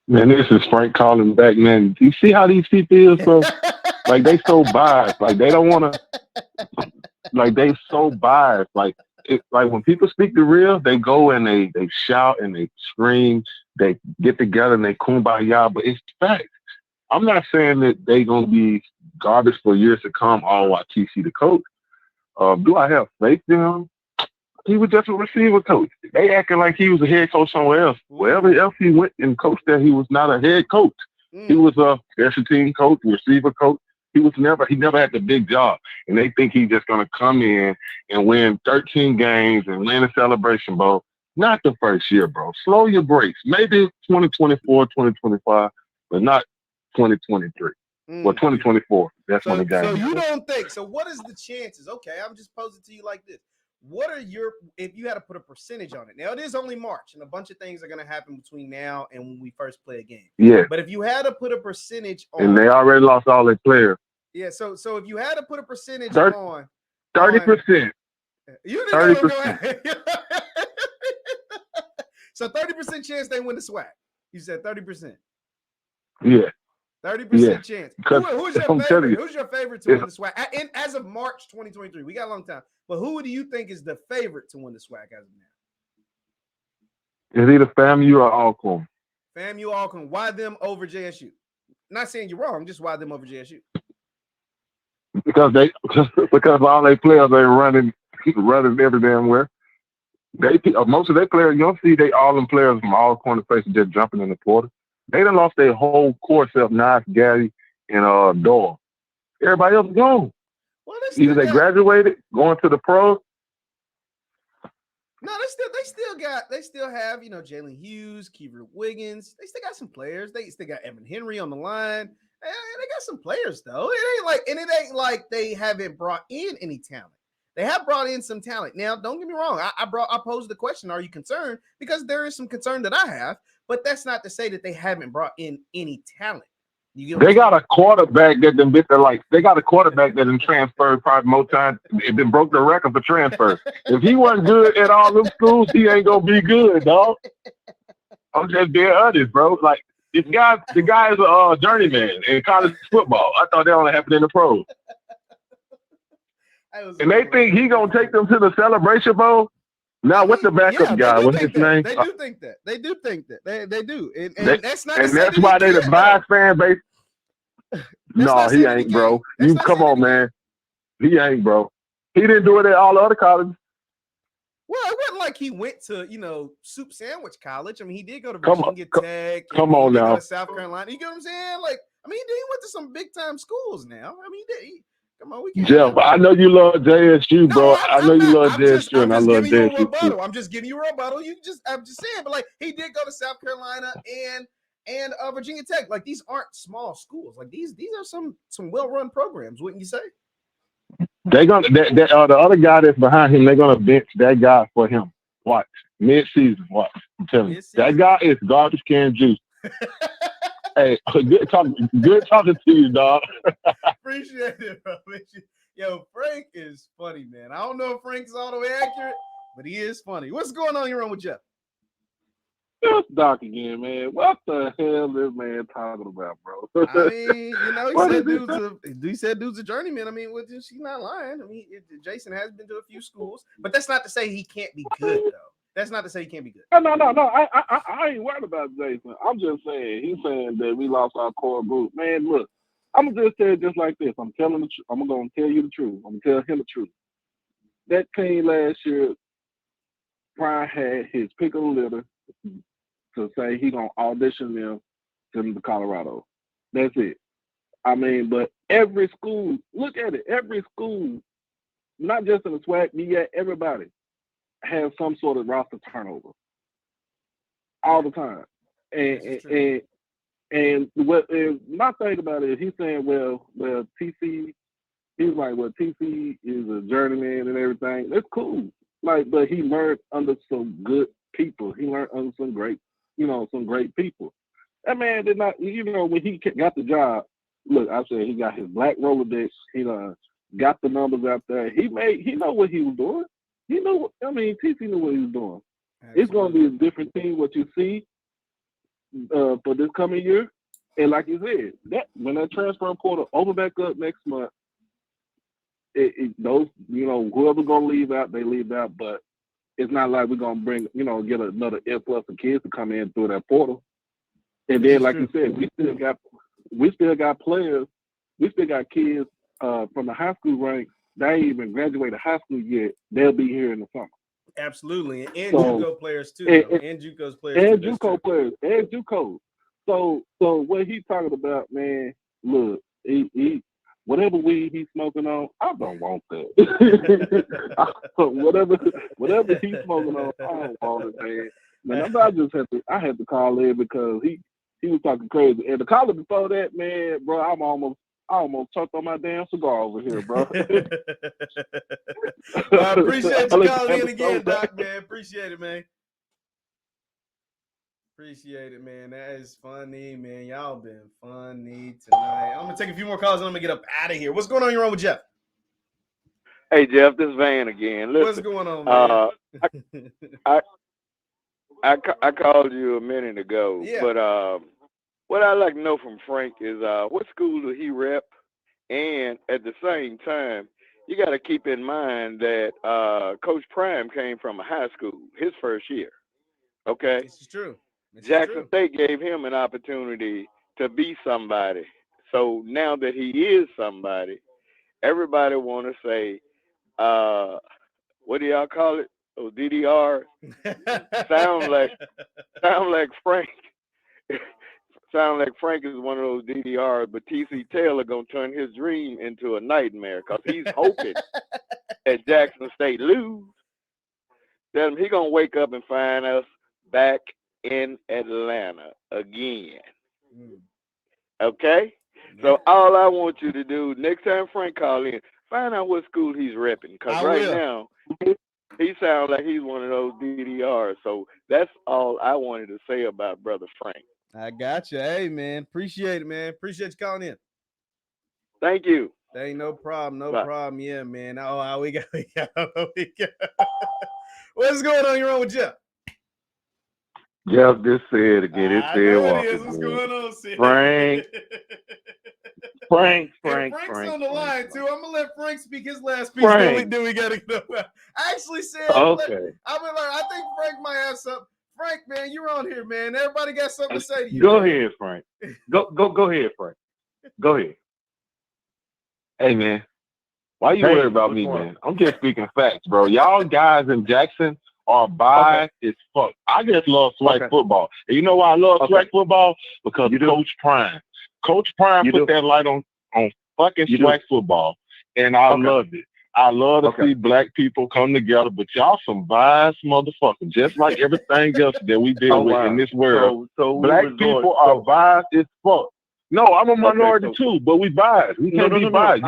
Man, this is Frank calling back, man. You see how these people is, bro? Like, they so biased. Like, they don't want to... Like, they so biased. Like when people speak the real, they go and they shout and they scream. They get together and they kumbaya. But it's fact. I'm not saying that they gonna be garbage for years to come. All while TC the coach. Do I have faith in him? He was just a receiver coach. They acting like he was a head coach somewhere else. Wherever else he went and coached there, he was not a head coach. He was a special team coach, receiver coach. He never had the big job. And they think he's just going to come in and win 13 games and win a Celebration Bowl. Not the first year, bro. Slow your brakes. Maybe 2024, 2025, but not 2023. Well, 2024. That's when the game. So you don't think. So what is the chances? Okay, I'm just posing to you like this. What are if you had to put a percentage on it? Now, it is only March, and a bunch of things are going to happen between now and when we first play a game. Yeah. But if you had to put a percentage on... And they already lost all their players. Yeah, so if you had to put a percentage 30%. You didn't 30%. So 30% chance they win the SWAC. You said 30%. Yeah. 30% chance. Who's your favorite? Who's your favorite to win the SWAC? As of March 2023, we got a long time. But who do you think is the favorite to win the SWAC as of now? It's either FAMU or Alcorn. FAMU, Alcorn. Why them over JSU? Not saying you're wrong, just why them over JSU? Because all they players are running every damn where. Most of their players, you don't see all them players from all corner places just jumping in the portal. They done lost their whole core except Nice, Gaddy, and Doyle. Everybody else is gone. Well, either they graduated, going to the pros. No, they still have, Jalen Hughes, Kiever Wiggins. They still got some players. They still got Evan Henry on the line. They got some players though. It ain't like they haven't brought in any talent. They have brought in some talent. Now, don't get me wrong. I posed the question, are you concerned? Because there is some concern that I have, but that's not to say that they haven't brought in any talent. They got a quarterback that done they got a quarterback that done transferred probably more times. It done broke the record for transfer. If he wasn't good at all them schools, he ain't gonna be good, dog. I'm just being honest, bro. Like the guy is a journeyman in college football. I thought that only happened in the pros. And they think he gonna take them to the Celebration Bowl. Now, what's the backup guy? What's his name? They do think that. They do think that. They do. And that's not. And that's why they the bias fan base. No, he ain't, bro. You come on, man. He ain't, bro. He didn't do it at all the other colleges. Well, it wasn't like he went to, Soup Sandwich College. I mean, he did go to Virginia Tech. Come on now. Go to South Carolina. You get what I'm saying? Like, I mean, he went to some big time schools now. I mean, come on, we can't. Jeff, I know you love JSU, bro. I know you love JSU, and I love JSU too. I'm just giving you a rebuttal. I'm just saying, but like, he did go to South Carolina and Virginia Tech. Like, these aren't small schools. Like, these are some well run programs, wouldn't you say? They're gonna the other guy that's behind him. They're gonna bench that guy for him. Watch mid-season. Watch. I'm telling you, that guy is garbage can juice. Hey, good talking to you, dog. Appreciate it, bro. Yo, Frank is funny, man. I don't know if Frank's all the way accurate, but he is funny. What's going on here with Jeff? It's Doc again, man. What the hell this man talking about, bro? I mean, he said dude's a journeyman. I mean, she's not lying. I mean, Jason has been to a few schools, but that's not to say he can't be good, though. That's not to say he can't be good. No. I ain't worried about Jason. I'm just saying, he's saying that we lost our core group. Man, look, I'm gonna just say it just like this. I'm gonna tell you the truth. I'm gonna tell him the truth. That team last year, Prime had his pick of the litter to say he gonna audition them to Colorado. That's it. I mean, but every school, look at it. Every school, not just in the SWAC, yet everybody has some sort of roster turnover all the time. And my thing about it is he's saying, well, TC, he's like, well, TC is a journeyman and everything. That's cool. Like, but he learned under some good people. He learned under some great people. That man did not, when he got the job, look, I said he got his black Rolodex. He got the numbers out there. He know what he was doing. TC knew what he was doing. Absolutely. It's going to be a different team, what you see for this coming year. And like you said, when that transfer portal open back up next month, those, whoever's going to leave out, they leave out. But it's not like we're going to bring, get another influx of kids to come in through that portal. And then, like you said, we still got players. We still got kids from the high school ranks. They ain't even graduated high school yet. They'll be here in the summer. Absolutely, and JUCO players too, and JUCO's players, and JUCO players, and JUCO. So what he's talking about, man? Look, he whatever weed he's smoking on, I don't want that. whatever he's smoking on, I don't want it, man. I had to call in because he was talking crazy. And the caller before that, man, bro, I almost choked on my damn cigar over here, bro. Well, I appreciate you calling in again, Doc, man. Appreciate it, man. Appreciate it, man. That is funny, man. Y'all been funny tonight. I'm going to take a few more calls and I'm going to get up out of here. What's going on here with Jeff? Hey, Jeff, this is Van again. Listen, what's going on, man? I called you a minute ago, but what I'd like to know from Frank is what school do he rep? And at the same time, you got to keep in mind that Coach Prime came from a high school his first year. Okay? This is true. Jackson State gave him an opportunity to be somebody. So now that he is somebody, everybody want to say, what do y'all call it? Oh, DDR. sound like Frank. Sound like Frank is one of those DDRs, but TC Taylor gonna turn his dream into a nightmare because he's hoping that Jackson State lose. Then he gonna wake up and find us back in Atlanta again. Okay? So all I want you to do next time Frank call in, find out what school he's repping. Because now he sounds like he's one of those DDRs. So that's all I wanted to say about Brother Frank. I got you. Hey, man. Appreciate it, man. Appreciate you calling in. Thank you. Hey, no problem. No problem. Yeah, man. Oh, we got. What's going on? You're on with Jeff. Jeff, this said again. It said What's going on, Sid? Frank. Frank's on the line too. I'm gonna let Frank speak his last piece. Frank. Then we gotta go. I actually said, Okay. I think Frank might have something. Frank, man, you're on here, man. Everybody got something to say to you. Go ahead, Frank. Go ahead, Frank. Go ahead. Hey, man. Why you worried about me, man? I'm just speaking facts, bro. Y'all guys in Jackson are biased as fuck. I just love SWAC football. And you know why I love SWAC football? Because Coach Prime. Coach Prime put that light on fucking SWAC football. And I loved it. I love to see black people come together, but y'all some biased motherfuckers, just like everything else that we deal with in this world. So black people are biased as fuck. No, I'm a minority too, but we biased. We can't be biased.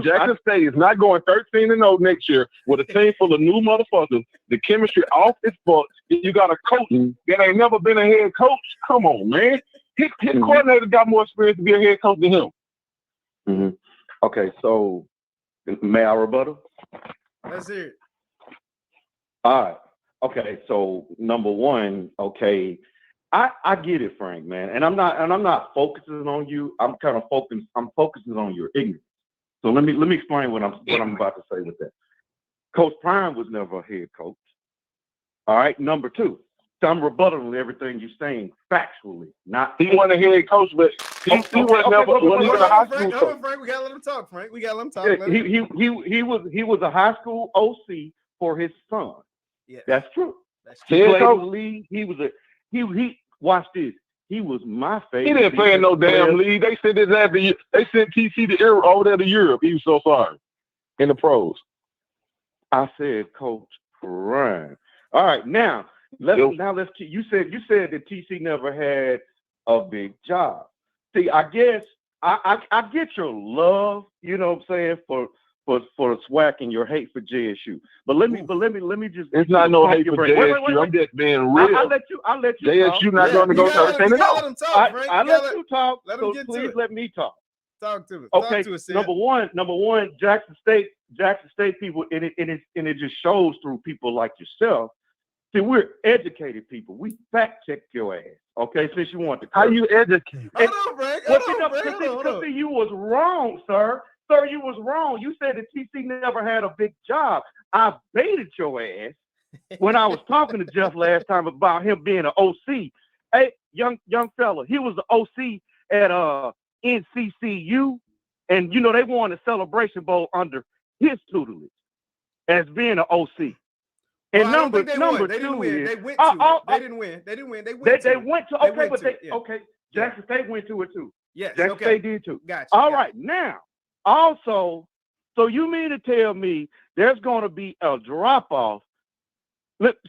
Jackson State is not going 13-0 next year with a team full of new motherfuckers. The chemistry off is fuck. You got a coach that ain't never been a head coach. Come on, man. His coordinator got more experience to be a head coach than him. Okay, so may I rebuttal? Let's hear it. All right. Okay, so number one, okay, I get it, Frank, man, and I'm not focusing on you. I'm focusing on your ignorance. So let me explain what I'm about to say with that. Coach Prime was never a head coach. All right. Number two, so I'm rebuttaling everything you're saying factually. Not he wasn't a head coach, but he was never even a high school coach. Frank, we gotta let him talk. Frank, we gotta let him talk. He was a high school OC for his son. Yeah, that's true. That's true. He played in the league. He watch this. He was my favorite. He didn't play in no damn league. They sent his ass they sent TC to over there to Europe. He was so sorry in the pros. I said Coach Prime. All right, now let's you said that TC never had a big job. See, I guess I get your love, you know what I'm saying, for the SWAC and your hate for JSU. But let me just. It's not no hate for JSU. Wait. I'm just being real. I'll let you JSU not going to go 13-0. Let him talk, Frank. I let you talk. Let so him get please to it. let me talk. Talk to me. Okay. Talk to us, number one, Jackson State people, and it just shows through people like yourself. See, we're educated people. We fact check your ass. Okay, since you want to. How you educated? Hold on, Frank. Hold on. You was wrong, sir. Sir, you was wrong. You said that TC never had a big job. I baited your ass when I was talking to Jeff last time about him being an OC. Hey, young fella, he was the OC at NCCU, and you know they won a Celebration Bowl under his tutelage as being an OC. And number two is they didn't win. Jackson State went to it too. Yes, Jackson State did too. Gotcha. All right, now. Also, so you mean to tell me there's going to be a drop-off?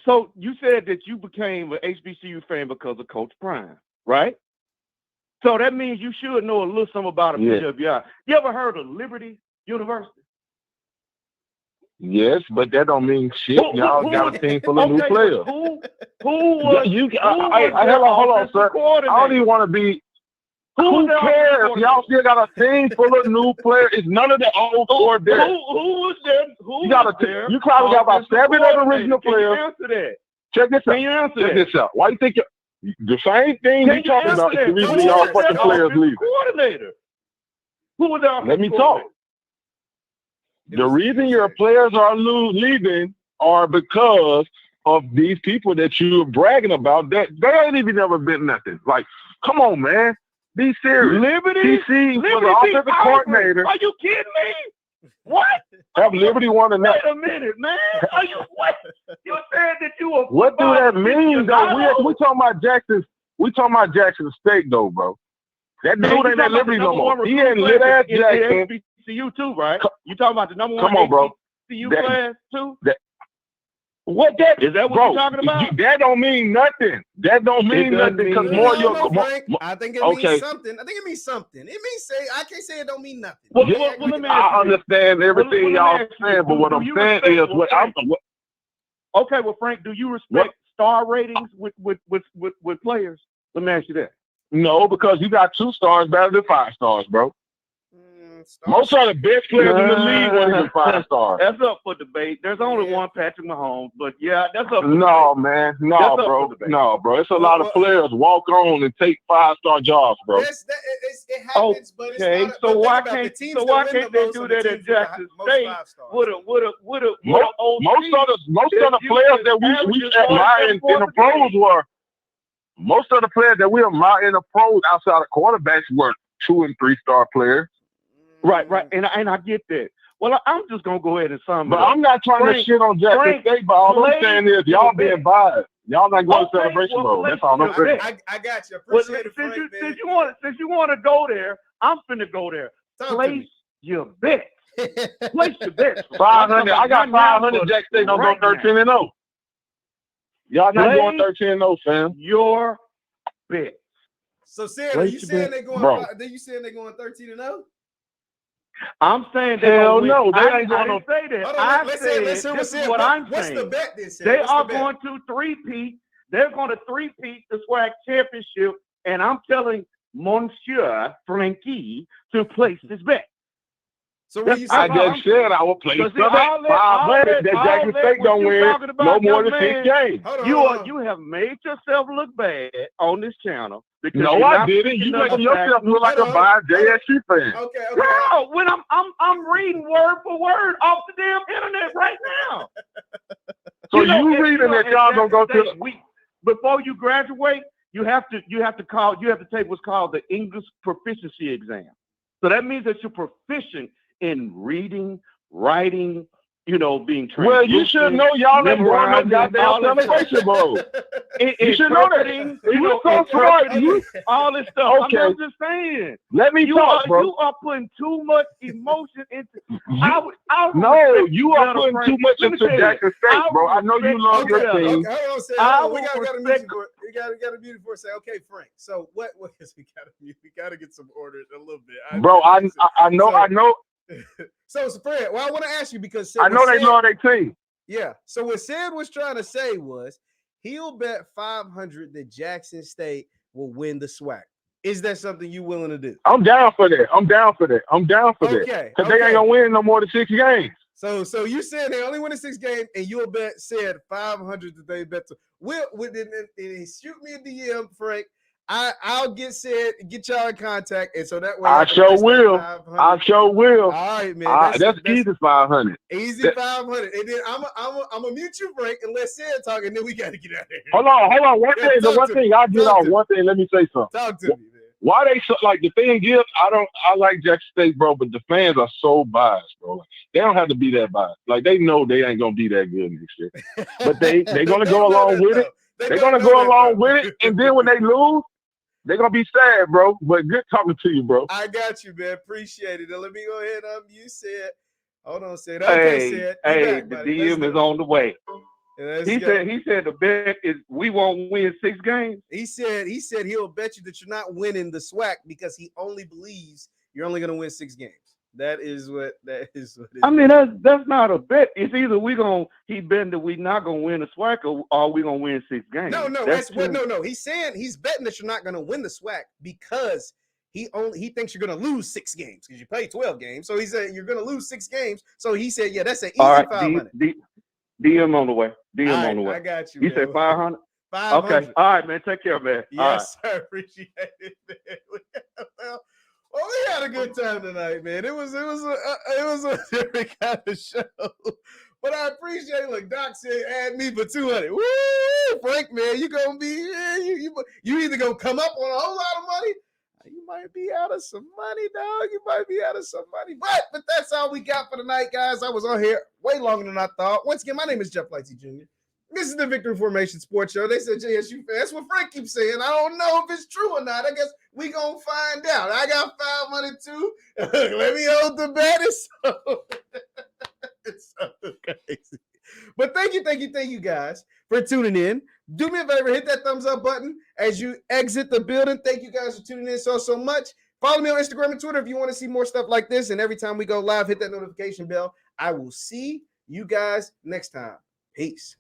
So you said that you became an HBCU fan because of Coach Prime, right? So that means you should know a little something about a PWI. You ever heard of Liberty University? Yes, but that don't mean shit. Y'all got a team full of new players. Who was hold on, sir. I don't even want to be. Who cares? Y'all still got a team full of new players. It's none of the old core there. Who was there? You probably got about 7 of the original players. Answer that. Check this out. Check this out. Why you think the same thing you talking about is the reason y'all fucking players leaving? Coordinator. Who was our Let me talk. The reason your players are leaving are because of these people that you're bragging about that they ain't even never been nothing. Like, come on, man. Be serious. Liberty was the offensive coordinator. Are you kidding me? What? Have Liberty won or not? Wait a minute, man. Are you what? You said that you were. What do that mean, though? We talking about Jackson. We talking about Jackson State, though, bro. That dude ain't at Liberty no more. He ain't lit ass Jackson. HBCU too, right? You talking about the number one HBCU class too? What that is that what you're talking about? That don't mean nothing. That don't mean nothing because I think it means something. I think it means something. It means I can't say it don't mean nothing. Well, I understand everything y'all saying, but what I'm saying is Okay, well, Frank, do you respect star ratings with players? Let me ask you that. No, because you got 2 stars better than 5 stars, bro. Most of the best players in the league weren't even 5-stars. That's up for debate. There's only one Patrick Mahomes, but yeah, that's up for No, debate. man. No, bro. No, bro. It's a lot of players walk on and take 5-star jobs, bro. It happens, but it's not. So why can't they do that at Jackson State? Most of the players that we admire in the pros were most of the players that we admire in the pros outside of quarterbacks were 2- and 3-star players. Right, and I get that. Well, I'm just gonna go ahead and sum it up. But I'm not trying to shit on Jackson State, but all I'm saying is y'all being biased. Y'all not going to celebration mode. That's all I'm saying. I got you. Appreciate it, Frank, since you want to go there, I'm finna go there. Place your bet. Place your bet. 500. I got 500. Jackson State don't go 13-0. Y'all not going 13-0, fam. Your bet. So, Sarah, you saying they're going? You saying they're going 13-0? I'm saying hell no, they ain't going to say that. This is what I'm What's saying. The bet then, Sarah? They are going to three-peat. They're going to three-peat the SWAC championship, and I'm telling Monsieur Frankie to place his bet. So what you I just said I will place the bet. 500 that Jackson State don't win no more than 6 games. You have made yourself look bad on this channel. No, I didn't. You making yourself look like a biased JSU fan. Okay. No, when I'm reading word for word off the damn internet right now. So you reading that y'all gonna go to before you graduate, you have to take what's called the English proficiency exam. So that means that you're proficient in reading, writing, being trained. Well, you should know y'all ain't going no goddamn celebration mode. You should know that. You so smart. All this stuff. Okay. I'm just saying. Let me talk, bro. You are putting too much emotion into. You are putting too much into Jackson State, bro. I know you love your team. We got a beautiful say. Okay, Frank. So what is we gotta get some orders a little bit. Bro, I know. So Fred, well, I want to ask you because I know they love their team. Yeah. So what Sid was trying to say was he'll bet 500 that Jackson State will win the SWAC. Is that something you willing to do? I'm down for that. Okay. Because they ain't gonna win no more than 6 games. So you said they only win in 6 games, and you'll bet said 500 that they bet to. Shoot me a DM, Frank. I'll get y'all in contact, and so that way I sure will. All right, man. That's easy 500. Easy 500, and then I'm a mute you, Frank, and let Sid talk, and then we got to get out of here. Hold on. One thing I'll get on. One thing. Let me say something. Talk to me, man. Why they so like the thing is? I like Jackson State, bro, but the fans are so biased, bro. Like, they don't have to be that biased. Like they know they ain't gonna be that good next year, but they gonna go along with it. They're gonna go along with it, and then when they lose, they're going to be sad, bro. But good talking to you, bro. I got you, man. Appreciate it. Now, let me go ahead and you said. Hold on, Sid. Okay, Sid. The DM is on the way. He said the bet is we won't win 6 games. He said he'll bet you that you're not winning the SWAC because he only believes you're only going to win 6 games. That is what. I mean, that's not a bet. It's either he betting that we not gonna win the SWAC or we gonna win 6 games. No. He's saying he's betting that you're not gonna win the SWAC because he thinks you're gonna lose 6 games because you play 12 games. So he said you're gonna lose 6 games. So he said, yeah, that's an easy 500. DM on the way. On the way. I got you. You said 500. 500. Okay. All right, man. Take care, man. Yes, sir. Appreciate it, man. Well, we had a good time tonight, man. It was a different kind of show, but I appreciate it. Look, Doc said add me for 200. Woo, Frank, man, you gonna be you either gonna come up on a whole lot of money, or you might be out of some money, dog. You might be out of some money, but that's all we got for tonight, guys. I was on here way longer than I thought. Once again, my name is Jeff Lightsy Jr. This is the Victory Formation Sports Show. They said JSU fans. That's what Frank keeps saying. I don't know if it's true or not. I guess we gonna find out. I got 500 too. Let me hold the bet. It's so crazy. But thank you guys for tuning in. Do me a favor, hit that thumbs up button as you exit the building. Thank you guys for tuning in so much. Follow me on Instagram and Twitter if you want to see more stuff like this. And every time we go live, hit that notification bell. I will see you guys next time. Peace.